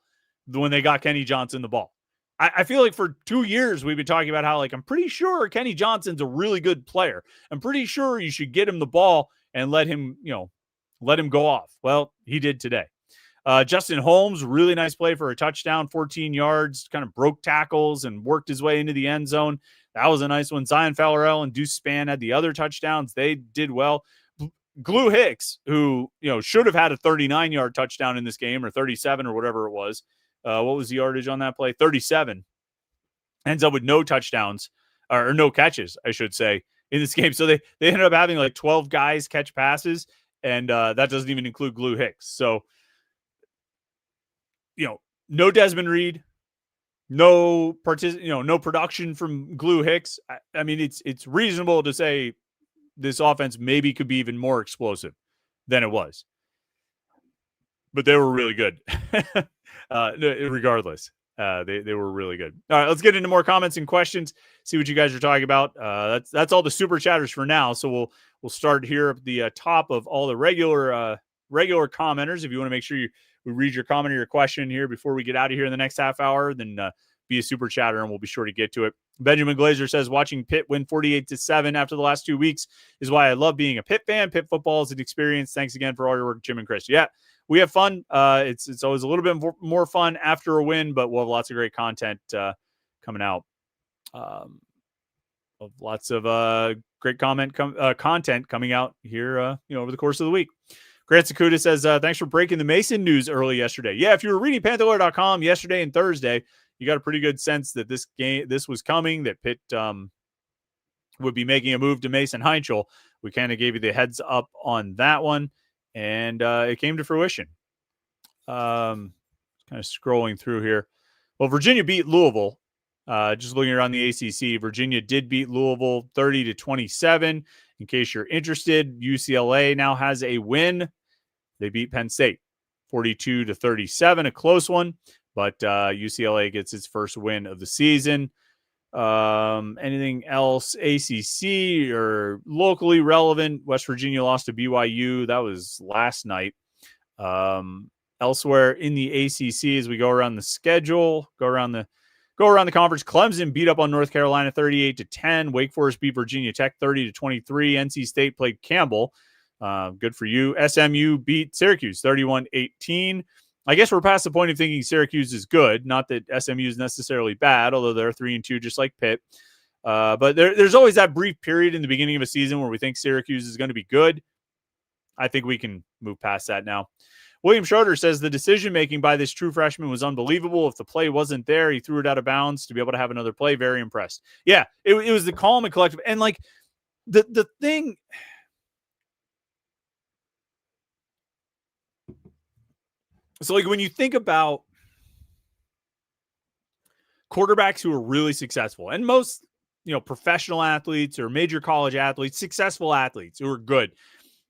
when they got Kenny Johnson the ball. I feel like for 2 years we've been talking about how, like, I'm pretty sure Kenny Johnson's a really good player. I'm pretty sure you should get him the ball and let him go off. Well, he did today. Justin Holmes, really nice play for a touchdown, 14 yards, kind of broke tackles and worked his way into the end zone. That was a nice one. Zion Fowler and Deuce Spann had the other touchdowns. They did well. Glue Hicks, who should have had a 39-yard touchdown in this game, or 37 or whatever it was. What was the yardage on that play? 37. Ends up with no touchdowns, or no catches, I should say, in this game. So they ended up having like 12 guys catch passes, and that doesn't even include Glue Hicks. So, no Desmond Reed, no production from Glue Hicks. I mean, it's reasonable to say this offense maybe could be even more explosive than it was, but they were really good. Regardless, they were really good. All right, let's get into more comments and questions. See what you guys are talking about. That's all the super chatters for now. So we'll start here at the top of all the regular commenters. If you want to make sure we read your comment or your question here before we get out of here in the next half hour, then be a super chatter and we'll be sure to get to it. Benjamin Glazer says, watching Pitt win 48-7 after the last 2 weeks is why I love being a Pitt fan. Pitt football is an experience. Thanks again for all your work, Jim and Chris. Yeah, we have fun. It's always a little bit more fun after a win, but we'll have lots of great content coming out. Lots of great content coming out here, over the course of the week. Grant Sakuda says, thanks for breaking the Mason news early yesterday. Yeah, if you were reading Panther-Lair.com yesterday and Thursday, you got a pretty good sense that this was coming, that Pitt would be making a move to Mason Heinchel. We kind of gave you the heads up on that one, and it came to fruition. Kind of scrolling through here. Well, Virginia beat Louisville. Just looking around the ACC, Virginia did beat Louisville 30-27. In case you're interested, UCLA now has a win. They beat Penn State 42-37, a close one, but UCLA gets its first win of the season. Anything else ACC or locally relevant? West Virginia lost to BYU. That was last night. Elsewhere in the ACC, as we go around the schedule, go around the conference, Clemson beat up on North Carolina 38-10. Wake Forest beat Virginia Tech 30-23. NC State played Campbell. Good for you. SMU beat Syracuse 31-18. I guess we're past the point of thinking Syracuse is good. Not that SMU is necessarily bad, although they're 3-2, just like Pitt. But there's always that brief period in the beginning of a season where we think Syracuse is going to be good. I think we can move past that now. William Schroeder says the decision-making by this true freshman was unbelievable. If the play wasn't there, he threw it out of bounds to be able to have another play. Very impressed. Yeah, it was the calm and collective. And, like, the thing... So, like, when you think about quarterbacks who are really successful, and most, professional athletes or major college athletes, successful athletes who are good,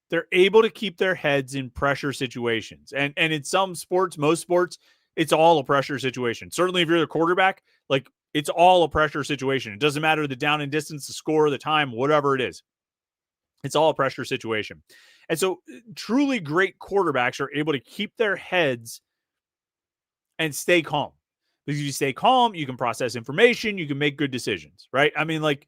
they're able to keep their heads in pressure situations. And in some sports, most sports, it's all a pressure situation. Certainly if you're the quarterback, like, it's all a pressure situation. It doesn't matter the down and distance, the score, the time, whatever it is. It's all a pressure situation. And so truly great quarterbacks are able to keep their heads and stay calm. Because you stay calm, you can process information, you can make good decisions, right? I mean, like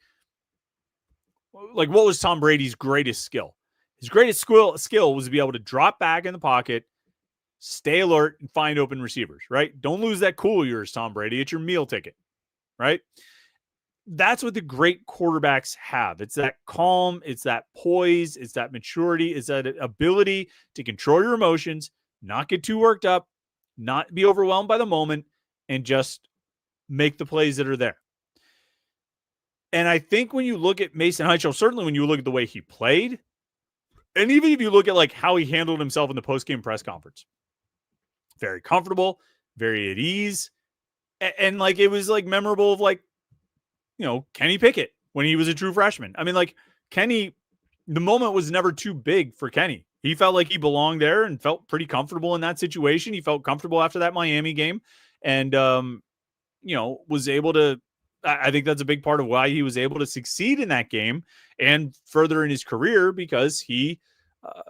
what was Tom Brady's greatest skill? His greatest skill was to be able to drop back in the pocket, stay alert, and find open receivers, right? Don't lose that cool of yours, Tom Brady. It's your meal ticket, right? That's what the great quarterbacks have. It's that calm, it's that poise, it's that maturity, it's that ability to control your emotions, not get too worked up, not be overwhelmed by the moment, and just make the plays that are there. And I think when you look at Mason Heinchel, certainly when you look at the way he played, and even if you look at like how he handled himself in the post-game press conference, very comfortable, very at ease. And like, it was like memorable of like, Kenny Pickett when he was a true freshman. I mean, like Kenny, the moment was never too big for Kenny. He felt like he belonged there and felt pretty comfortable in that situation. He felt comfortable after that Miami game and, was able to I think that's a big part of why he was able to succeed in that game and further in his career, because he, uh,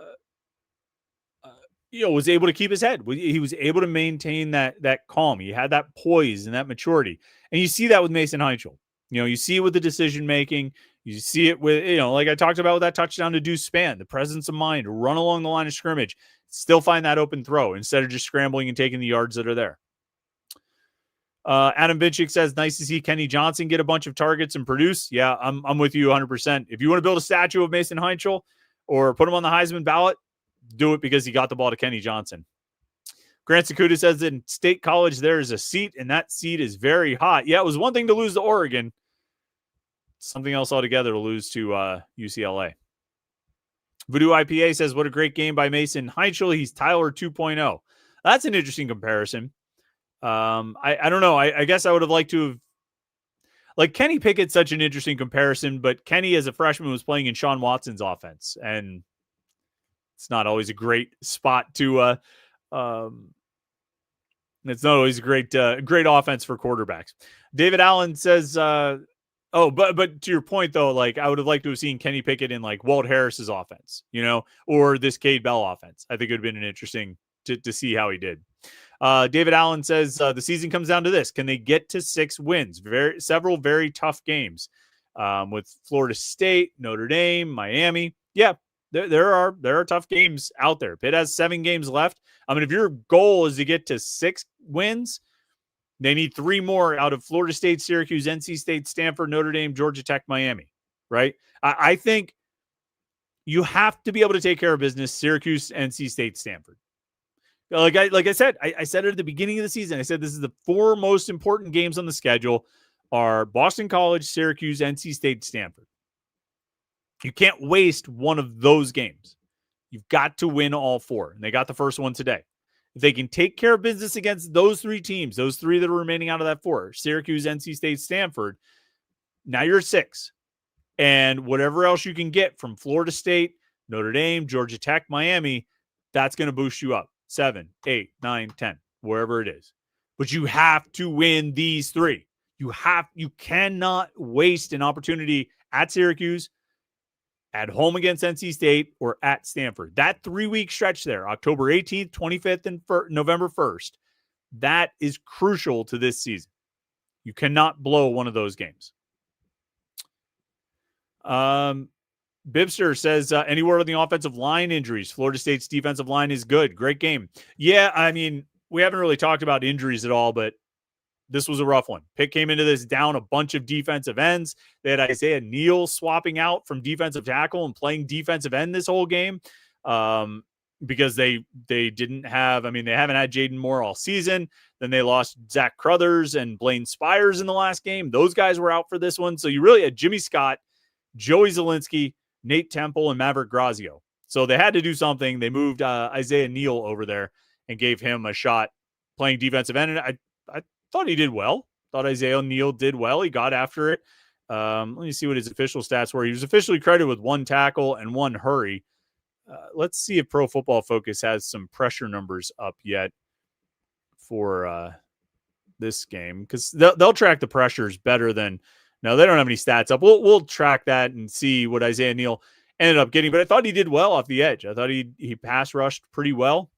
uh, was able to keep his head. He was able to maintain that calm. He had that poise and that maturity, and you see that with Mason Heichel. You see it with the decision making. You see it with, like I talked about with that touchdown to Deuce Spann, the presence of mind to run along the line of scrimmage, still find that open throw instead of just scrambling and taking the yards that are there. Adam Binchik says, nice to see Kenny Johnson get a bunch of targets and produce. Yeah, I'm with you 100%. If you want to build a statue of Mason Heichel or put him on the Heisman ballot, do it because he got the ball to Kenny Johnson. Grant Sakuda says in State College there is a seat, and that seat is very hot. Yeah, it was one thing to lose to Oregon. Something else altogether to lose to UCLA. Voodoo IPA says, what a great game by Mason Heichel. He's Tyler 2.0. That's an interesting comparison. I don't know. I guess I would have liked to have, like, Kenny Pickett's such an interesting comparison, but Kenny as a freshman was playing in Sean Watson's offense, and it's not always a great spot to it's not always a great offense for quarterbacks. David Allen says, but to your point though, like I would have liked to have seen Kenny Pickett in like Walt Harris's offense, or this Cade Bell offense. I think it would have been an interesting to see how he did. David Allen says the season comes down to this: can they get to 6 wins? Several very tough games with Florida State, Notre Dame, Miami. Yeah, there are tough games out there. Pitt has 7 games left. I mean, if your goal is to get to 6 wins, they need 3 more out of Florida State, Syracuse, NC State, Stanford, Notre Dame, Georgia Tech, Miami. Right? I think you have to be able to take care of business. Syracuse, NC State, Stanford. Like I said, I said it at the beginning of the season. I said this is the 4 most important games on the schedule are Boston College, Syracuse, NC State, Stanford. You can't waste one of those games. You've got to win all 4. And they got the first one today. If they can take care of business against those 3 teams, those 3 that are remaining out of that 4, Syracuse, NC State, Stanford, now you're 6. And whatever else you can get from Florida State, Notre Dame, Georgia Tech, Miami, that's going to boost you up. 7, 8, 9, 10, wherever it is. But you have to win these 3. You cannot waste an opportunity at Syracuse, at home against NC State, or at Stanford. That 3-week stretch there, October 18th, 25th, and November 1st, that is crucial to this season. You cannot blow one of those games. Bibster says, any word on the offensive line injuries? Florida State's defensive line is good. Great game. Yeah, I mean, we haven't really talked about injuries at all, but this was a rough one. Pitt came into this down a bunch of defensive ends. They had Isaiah Neal swapping out from defensive tackle and playing defensive end this whole game because they didn't have, I mean, they haven't had Jaden Moore all season. Then they lost Zach Crothers and Blaine Spires in the last game. Those guys were out for this one. So you really had Jimmy Scott, Joey Zielinski, Nate Temple, and Maverick Grazio. So they had to do something. They moved Isaiah Neal over there and gave him a shot playing defensive end. And I thought he did well. Thought Isaiah Neal did well. He got after it. Let me see what his official stats were. He was officially credited with 1 tackle and 1 hurry. Let's see if Pro Football Focus has some pressure numbers up yet for this game, because they'll track the pressures better than. No, they don't have any stats up. We'll track that and see what Isaiah Neal ended up getting. But I thought he did well off the edge. I thought he pass rushed pretty well.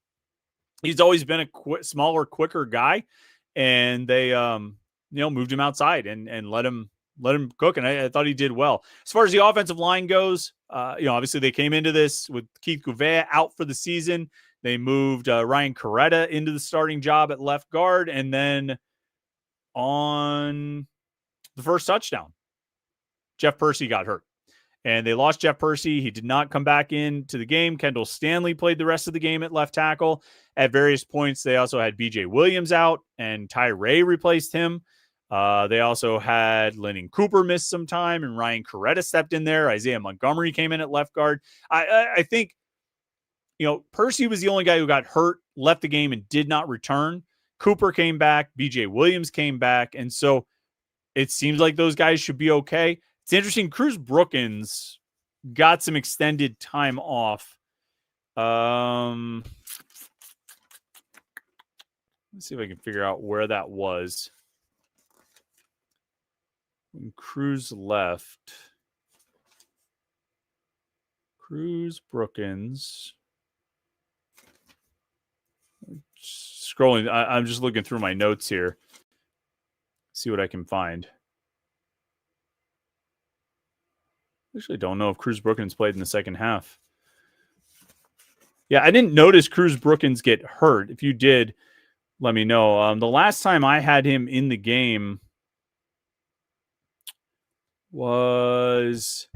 He's always been a smaller, quicker guy, and they moved him outside and let him cook. And I thought he did well. As far as the offensive line goes, obviously they came into this with Keith Gouveia out for the season. They moved Ryan Coretta into the starting job at left guard, and then on the first touchdown, Jeff Percy got hurt, and they lost Jeff Percy. He did not come back into the game. Kendall Stanley played the rest of the game at left tackle. At various points, they also had BJ Williams out, and Ty Ray replaced him. They also had Lennon Cooper miss some time, and Ryan Coretta stepped in there. Isaiah Montgomery came in at left guard. I think, Percy was the only guy who got hurt, left the game, and did not return. Cooper came back. BJ Williams came back. And so it seems like those guys should be okay. It's interesting. Cruz Brookins got some extended time off. Let's see if I can figure out where that was. When Cruz left, Cruz, Brookins. Scrolling, I'm just looking through my notes here. See what I can find. I actually don't know if Cruz Brookins played in the second half. Yeah, I didn't notice Cruz Brookins get hurt. If you did, let me know. The last time I had him in the game was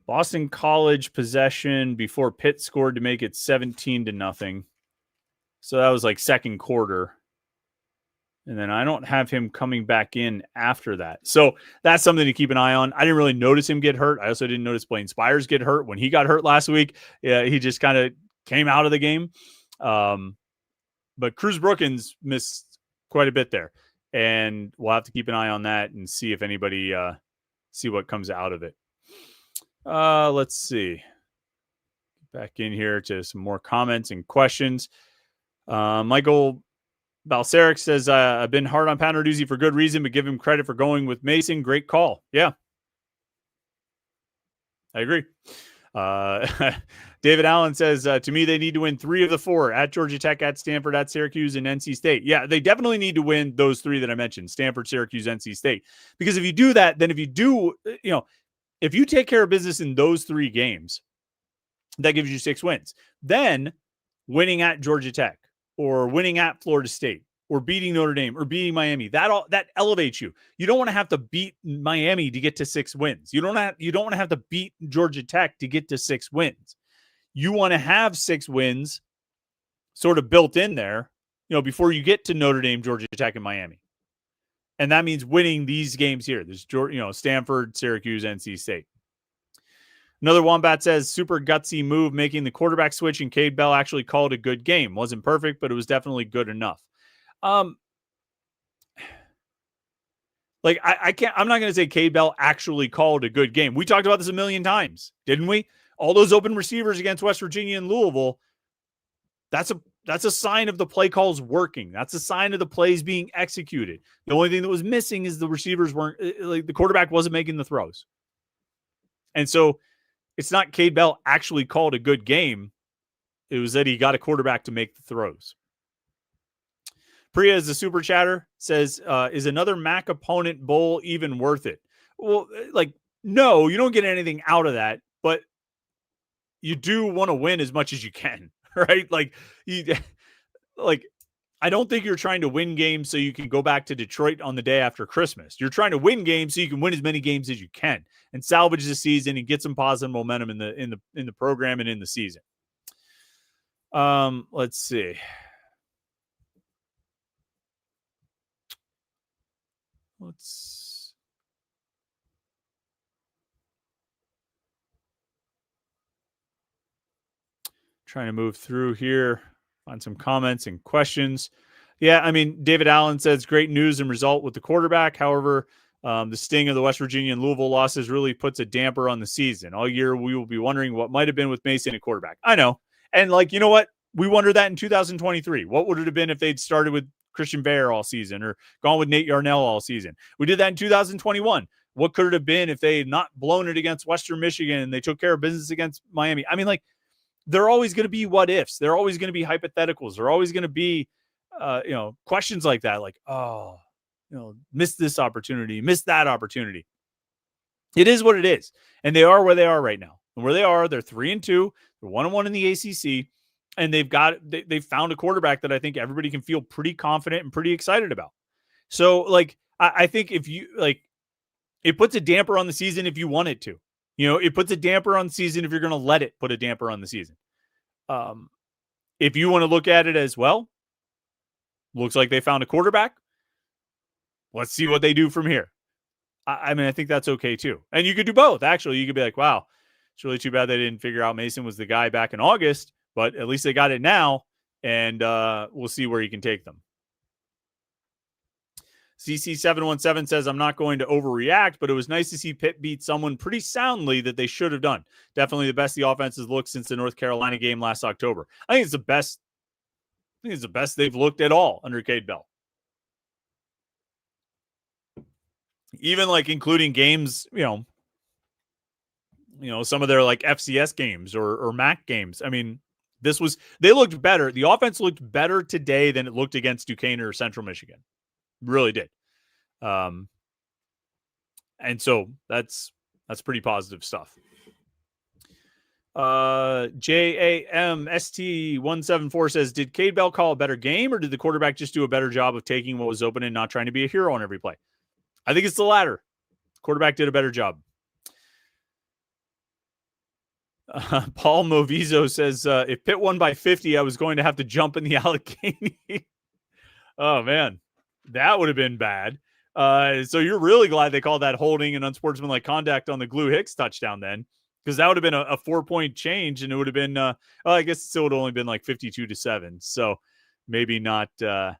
Boston College possession before Pitt scored to make it 17-0. So that was like second quarter. And then I don't have him coming back in after that. So that's something to keep an eye on. I didn't really notice him get hurt. I also didn't notice Blaine Spires get hurt. When he got hurt last week, yeah, he just kind of came out of the game. But Cruz Brookins missed quite a bit there. And we'll have to keep an eye on that and see if anybody see what comes out of it. Let's see. Back in here to some more comments and questions. Michael Balseric says, I've been hard on Panarduzzi for good reason, but give him credit for going with Mason. Great call. Yeah. I agree. David Allen says, to me, they need to win 3 of the 4 at Georgia Tech, at Stanford, at Syracuse, and NC State. Yeah, they definitely need to win those 3 that I mentioned, Stanford, Syracuse, NC State. Because if you do that, then if you take care of business in those 3 games, that gives you 6 wins. Then winning at Georgia Tech or winning at Florida State or beating Notre Dame or beating Miami, that elevates you. You don't want to have to beat Miami to get to 6 wins. You don't want to have to beat Georgia Tech to get to 6 wins. You want to have 6 wins sort of built in there, before you get to Notre Dame, Georgia Tech, and Miami. And that means winning these games here. There's, Stanford, Syracuse, NC State. Another Wombat says, super gutsy move, making the quarterback switch, and Cade Bell actually called a good game. Wasn't perfect, but it was definitely good enough. I'm not going to say Cade Bell actually called a good game. We talked about this a million times, didn't we? All those open receivers against West Virginia and Louisville, that's a sign of the play calls working. That's a sign of the plays being executed. The only thing that was missing is the receivers weren't, the quarterback wasn't making the throws. And so it's not Cade Bell actually called a good game. It was that he got a quarterback to make the throws. Priya is a super chatter, says, is another MAC opponent bowl even worth it? Well, no, you don't get anything out of that, but you do want to win as much as you can, right? I don't think you're trying to win games so you can go back to Detroit on the day after Christmas. You're trying to win games so you can win as many games as you can and salvage the season and get some positive momentum in the program and in the season. Let's see. Trying to move through here, find some comments and questions. Yeah, I mean, David Allen says great news and result with the quarterback. However, the sting of the West Virginia and Louisville losses really puts a damper on the season. All year, we will be wondering what might have been with Mason at quarterback. I know. And you know what? We wondered that in 2023. What would it have been if they'd started with Christian Baer all season or gone with Nate Yarnell all season? We did that in 2021. What could it have been if they had not blown it against Western Michigan and they took care of business against Miami? I mean, they're always going to be what ifs. They're always going to be hypotheticals. They're always going to be, questions like that. Missed this opportunity, missed that opportunity. It is what it is. And they are where they are right now. And where they are, they're 3-2. They're 1-1 in the ACC. And they've found a quarterback that I think everybody can feel pretty confident and pretty excited about. So, I think if you, it puts a damper on the season if you want it to. It puts a damper on the season if you're going to let it put a damper on the season. If you want to look at it as well, looks like they found a quarterback. Let's see what they do from here. I mean, I think that's okay too. And you could do both. Actually, you could be like, wow, it's really too bad they didn't figure out Mason was the guy back in August, but at least they got it now, and we'll see where he can take them. CC717 says, I'm not going to overreact, but it was nice to see Pitt beat someone pretty soundly that they should have done. Definitely the best the offense has looked since the North Carolina game last October. I think it's the best. They've looked at all under Cade Bell. even like including games, some of their like FCS games or MAC games. I mean, they looked better. The offense looked better today than it looked against Duquesne or Central Michigan. Really did. And so that's pretty positive stuff. JAMST174 says, did Cade Bell call a better game, or did the quarterback just do a better job of taking what was open and not trying to be a hero on every play? I think it's the latter. Quarterback did a better job. Paul Movizo says, if Pitt won by 50, I was going to have to jump in the Allegheny. Oh, man. That would have been bad. So you're really glad they called that holding and unsportsmanlike conduct on the Glue Hicks touchdown then, because that would have been a 4-point change, and it would have been, I guess it still would have only been like 52-7. So maybe not, that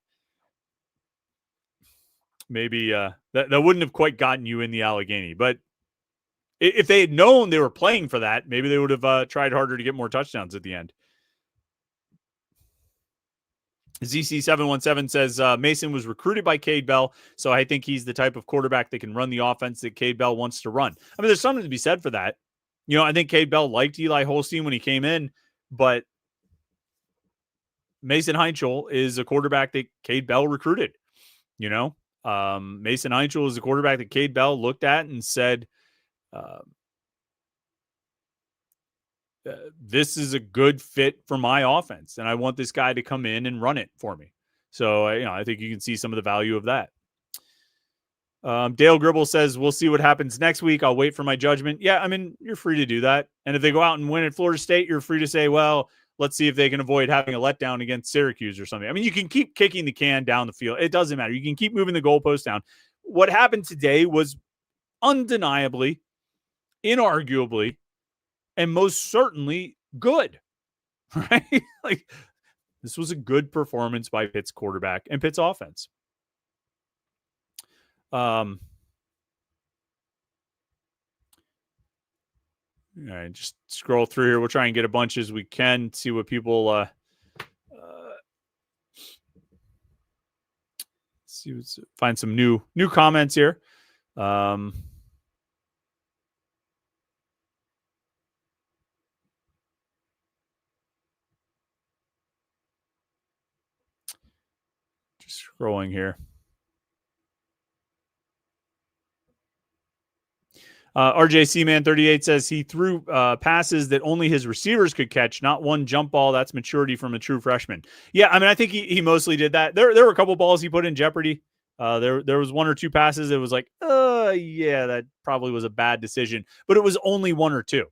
wouldn't have quite gotten you in the Allegheny. But if they had known they were playing for that, maybe they would have tried harder to get more touchdowns at the end. ZC717 says, Mason was recruited by Cade Bell, so I think he's the type of quarterback that can run the offense that Cade Bell wants to run. I mean, there's something to be said for that. I think Cade Bell liked Eli Holstein when he came in, but Mason Heinchel is a quarterback that Cade Bell recruited. Mason Heinchel is a quarterback that Cade Bell looked at and said, this is a good fit for my offense, and I want this guy to come in and run it for me. So, I think you can see some of the value of that. Dale Gribble says, we'll see what happens next week. I'll wait for my judgment. Yeah, I mean, you're free to do that. And if they go out and win at Florida State, you're free to say, well, let's see if they can avoid having a letdown against Syracuse or something. I mean, you can keep kicking the can down the field. It doesn't matter. You can keep moving the goalpost down. What happened today was undeniably, inarguably, and most certainly good, right? Like, this was a good performance by Pitt's quarterback and Pitt's offense. All right, just scroll through here. We'll try and get a bunch as we can, see what people find some new comments here. Just scrolling here. RJC Man 38 says he threw passes that only his receivers could catch, not one jump ball. That's maturity from a true freshman. Yeah, I mean, I think he mostly did that. There were a couple balls he put in jeopardy. There was one or two passes. It was like, yeah, that probably was a bad decision, but it was only one or two.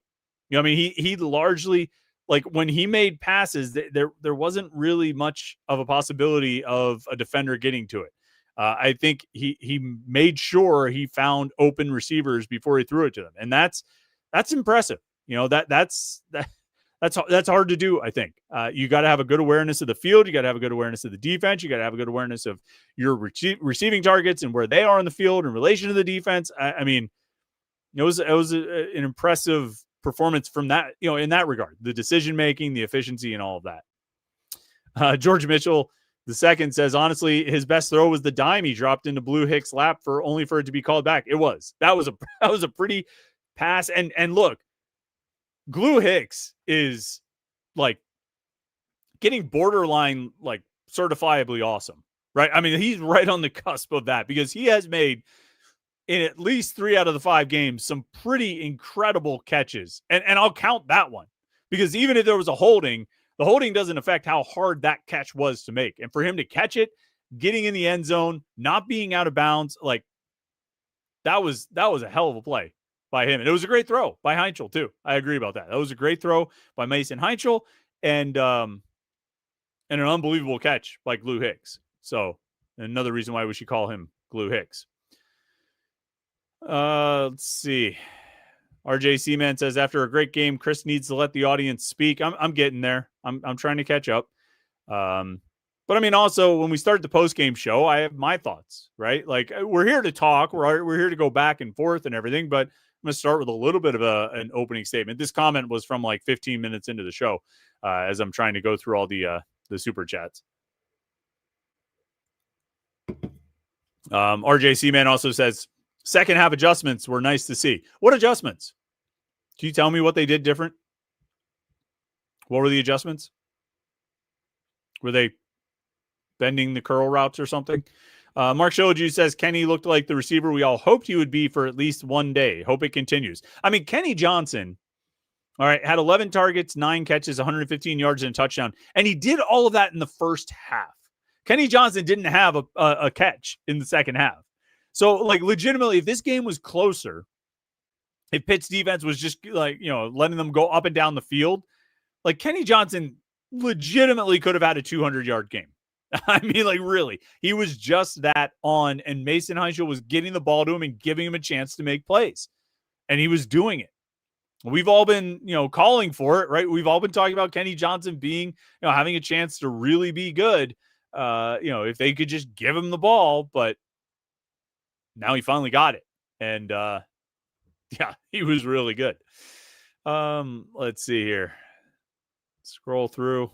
I mean, he largely, like, when he made passes, there wasn't really much of a possibility of a defender getting to it. I think he made sure he found open receivers before he threw it to them, and that's impressive. That's hard to do. I think you got to have a good awareness of the field. You got to have a good awareness of the defense. You got to have a good awareness of your receiving targets and where they are on the field in relation to the defense. I mean, it was an impressive performance from that. In that regard, the decision making, the efficiency, and all of that. George Mitchell the second says, honestly, his best throw was the dime he dropped into Blue Hicks' lap only for it to be called back. That was a pretty pass. And look, Glue Hicks is like getting borderline, like, certifiably awesome, right? I mean, he's right on the cusp of that, because he has made, in at least 3 out of the 5 games, some pretty incredible catches. And I'll count that one, because even if there was a holding, the holding doesn't affect how hard that catch was to make. And for him to catch it, getting in the end zone, not being out of bounds, like, that was a hell of a play by him. And it was a great throw by Heinchel too. I agree about that. That was a great throw by Mason Heinchel, and an unbelievable catch by Glue Hicks. So another reason why we should call him Glue Hicks. Let's see. RJC Man says, after a great game, Chris needs to let the audience speak. I'm getting there. I'm trying to catch up. But I mean, also, when we start the post-game show, I have my thoughts, right? Like, we're here to talk. We're here to go back and forth and everything, but I'm going to start with a little bit of an opening statement. This comment was from like 15 minutes into the show, as I'm trying to go through all the super chats. RJC Man also says, second half adjustments were nice to see. What adjustments? Can you tell me what they did different? What were the adjustments? Were they bending the curl routes or something? Mark Shoju says Kenny looked like the receiver we all hoped he would be for at least one day. Hope it continues. I mean, Kenny Johnson, all right, had 11 targets, 9 catches, 115 yards, and a touchdown. And he did all of that in the first half. Kenny Johnson didn't have a catch in the second half. So, like, legitimately, if this game was closer, if Pitt's defense was just, like, letting them go up and down the field, like, Kenny Johnson legitimately could have had a 200-yard game. I mean, like, really. He was just that on, and Mason Heinschel was getting the ball to him and giving him a chance to make plays. And he was doing it. We've all been, calling for it, right? We've all been talking about Kenny Johnson being, having a chance to really be good, if they could just give him the ball. But now he finally got it. And, yeah, he was really good. Let's see here. Scroll through.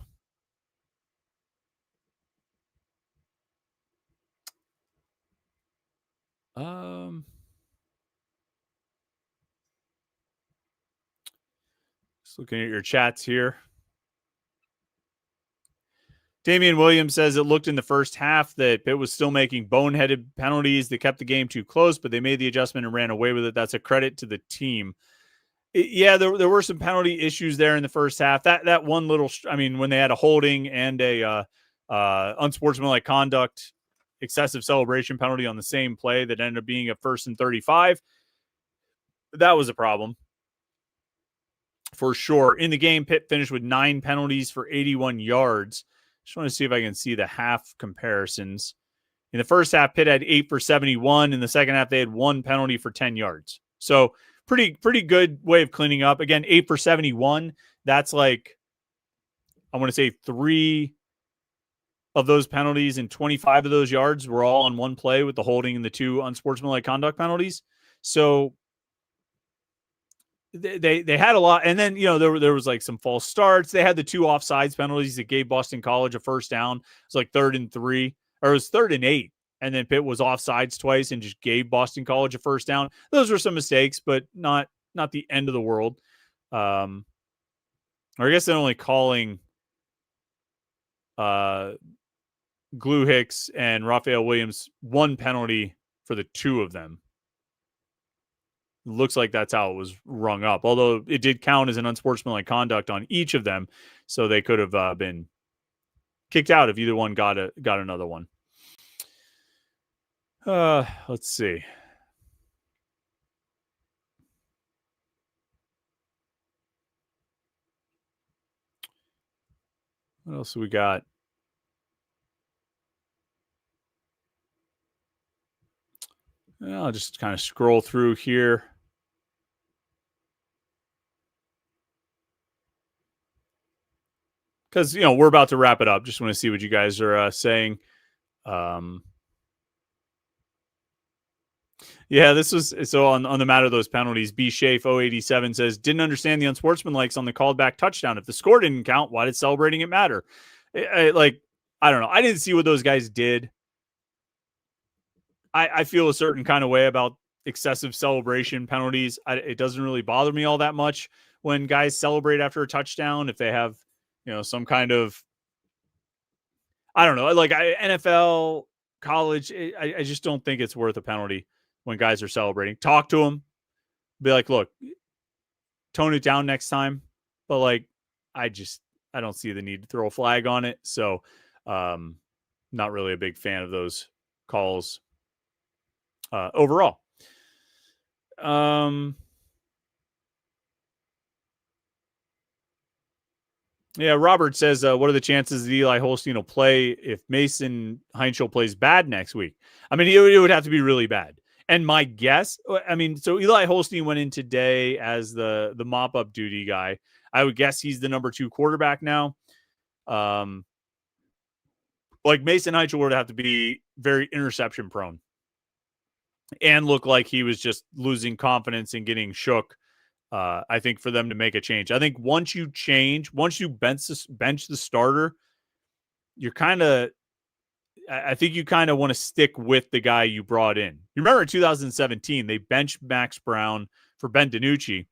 Just looking at your chats here. Damian Williams says it looked in the first half that Pitt was still making boneheaded penalties that kept the game too close, but they made the adjustment and ran away with it. That's a credit to the team. There were some penalty issues there in the first half. That one little, when they had a holding and a unsportsmanlike conduct, excessive celebration penalty on the same play that ended up being a 1st and 35, that was a problem for sure. In the game, Pitt finished with 9 penalties for 81 yards. Just want to see if I can see the half comparisons. In the first half, Pitt had 8 for 71. In the second half, they had 1 penalty for 10 yards. So pretty good way of cleaning up. Again, 8 for 71. That's like, I want to say 3 of those penalties and 25 of those yards were all on one play with the holding and the 2 unsportsmanlike conduct penalties. So they had a lot. And then, there was like some false starts. They had the 2 offsides penalties that gave Boston College a first down. It was like 3rd and 3, or it was 3rd and 8. And then Pitt was offsides twice and just gave Boston College a first down. Those were some mistakes, but not the end of the world. Or I guess they're only calling Glue Hicks and Raphael Williams 1 penalty for the 2 of them. Looks like that's how it was rung up, although it did count as an unsportsmanlike conduct on each of them, so they could have been kicked out if either one got another one. Let's see. What else we got? I'll just kind of scroll through here. Because, we're about to wrap it up. Just want to see what you guys are saying. Yeah, this was so on the matter of those penalties. B Shafe 087 says, didn't understand the unsportsmanlikes on the called back touchdown. If the score didn't count, why did celebrating it matter? I don't know. I didn't see what those guys did. I feel a certain kind of way about excessive celebration penalties. It doesn't really bother me all that much when guys celebrate after a touchdown. If they have, some kind of, I don't know, like NFL, college, I just don't think it's worth a penalty when guys are celebrating. Talk to them. Be like, look, tone it down next time. But like, I don't see the need to throw a flag on it. So not really a big fan of those calls overall. Yeah, Robert says, what are the chances that Eli Holstein will play if Mason Heinschel plays bad next week? I mean, it would have to be really bad. And my guess, so Eli Holstein went in today as the mop-up duty guy. I would guess he's the number 2 quarterback now. Like Mason Heinschel would have to be very interception prone and look like he was just losing confidence and getting shook. I think for them to make a change. I think once you bench the starter, you're kind of, I think you kind of want to stick with the guy you brought in. You remember in 2017, they benched Max Brown for Ben DiNucci,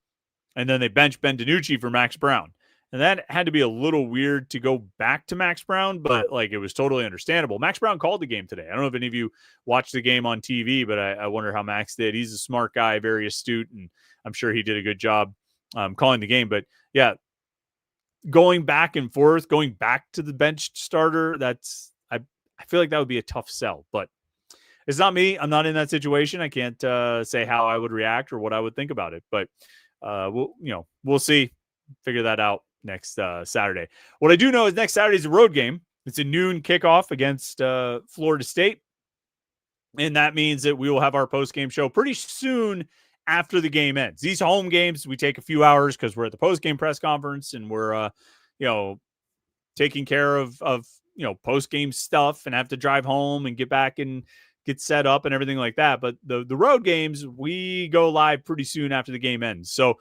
and then they benched Ben DiNucci for Max Brown. And that had to be a little weird to go back to Max Brown, but like it was totally understandable. Max Brown called the game today. I don't know if any of you watched the game on TV, but I wonder how Max did. He's a smart guy, very astute, and I'm sure he did a good job calling the game. But yeah, going back and forth, going back to the bench starter, I feel like that would be a tough sell, but it's not me. I'm not in that situation. I can't say how I would react or what I would think about it, but we'll see. Figure that out next Saturday. What I do know is next Saturday is a road game. It's a noon kickoff against Florida State, and that means that we will have our post-game show pretty soon after the game ends. These home games, we take a few hours because we're at the post-game press conference and we're taking care of post-game stuff and have to drive home and get back and get set up and everything like that. But the road games, we go live pretty soon after the game ends. So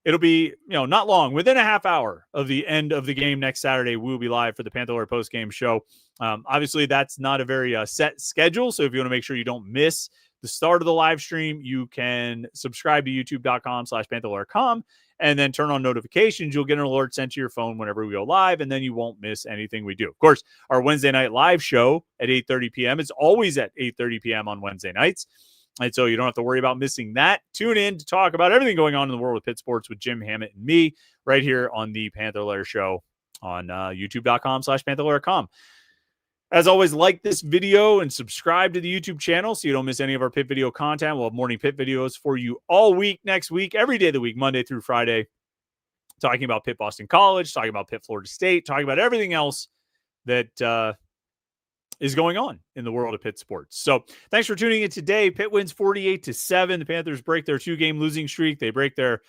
it'll be, not long. Within a half hour of the end of the game next Saturday, we'll be live for the Panther-Lair post-game show. Obviously, that's not a very set schedule. So if you want to make sure you don't miss the start of the live stream, you can subscribe to youtube.com/Panther-Lair.com and then turn on notifications. You'll get an alert sent to your phone whenever we go live, and then you won't miss anything we do. Of course, our Wednesday night live show at 8:30 p.m. is always at 8:30 p.m. on Wednesday nights. And so you don't have to worry about missing that. Tune in to talk about everything going on in the world of Pitt sports with Jim Hammett and me right here on the Panther-Lair Show on youtube.com/Panther-Lair.com. As always, like this video and subscribe to the YouTube channel so you don't miss any of our Pitt video content. We'll have morning Pitt videos for you all week next week, every day of the week, Monday through Friday, talking about Pitt Boston College, talking about Pitt Florida State, talking about everything else that is going on in the world of Pitt sports. So thanks for tuning in today. Pitt wins 48-7. The Panthers break their 2-game losing streak. They break their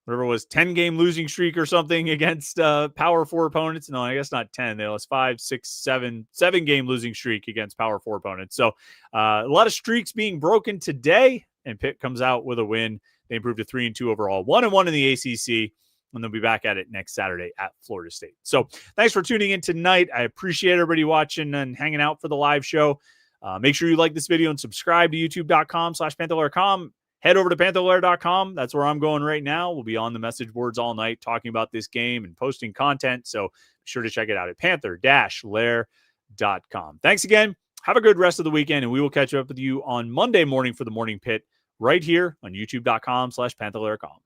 whatever it was 10-game losing streak or something against Power 4 opponents. No, I guess not 10. They lost 5, 6, 7-game losing streak against Power 4 opponents. So a lot of streaks being broken today, and Pitt comes out with a win. They improved to 3-2 overall, 1-1 in the ACC, and they'll be back at it next Saturday at Florida State. So thanks for tuning in tonight. I appreciate everybody watching and hanging out for the live show. Make sure you like this video and subscribe to youtube.com/Panther-Lair.com. Head over to Panther-Lair.com. That's where I'm going right now. We'll be on the message boards all night talking about this game and posting content. So be sure to check it out at Panther-Lair.com. Thanks again. Have a good rest of the weekend, and we will catch up with you on Monday morning for the Morning Pit right here on youtube.com/Panther-Lair.com.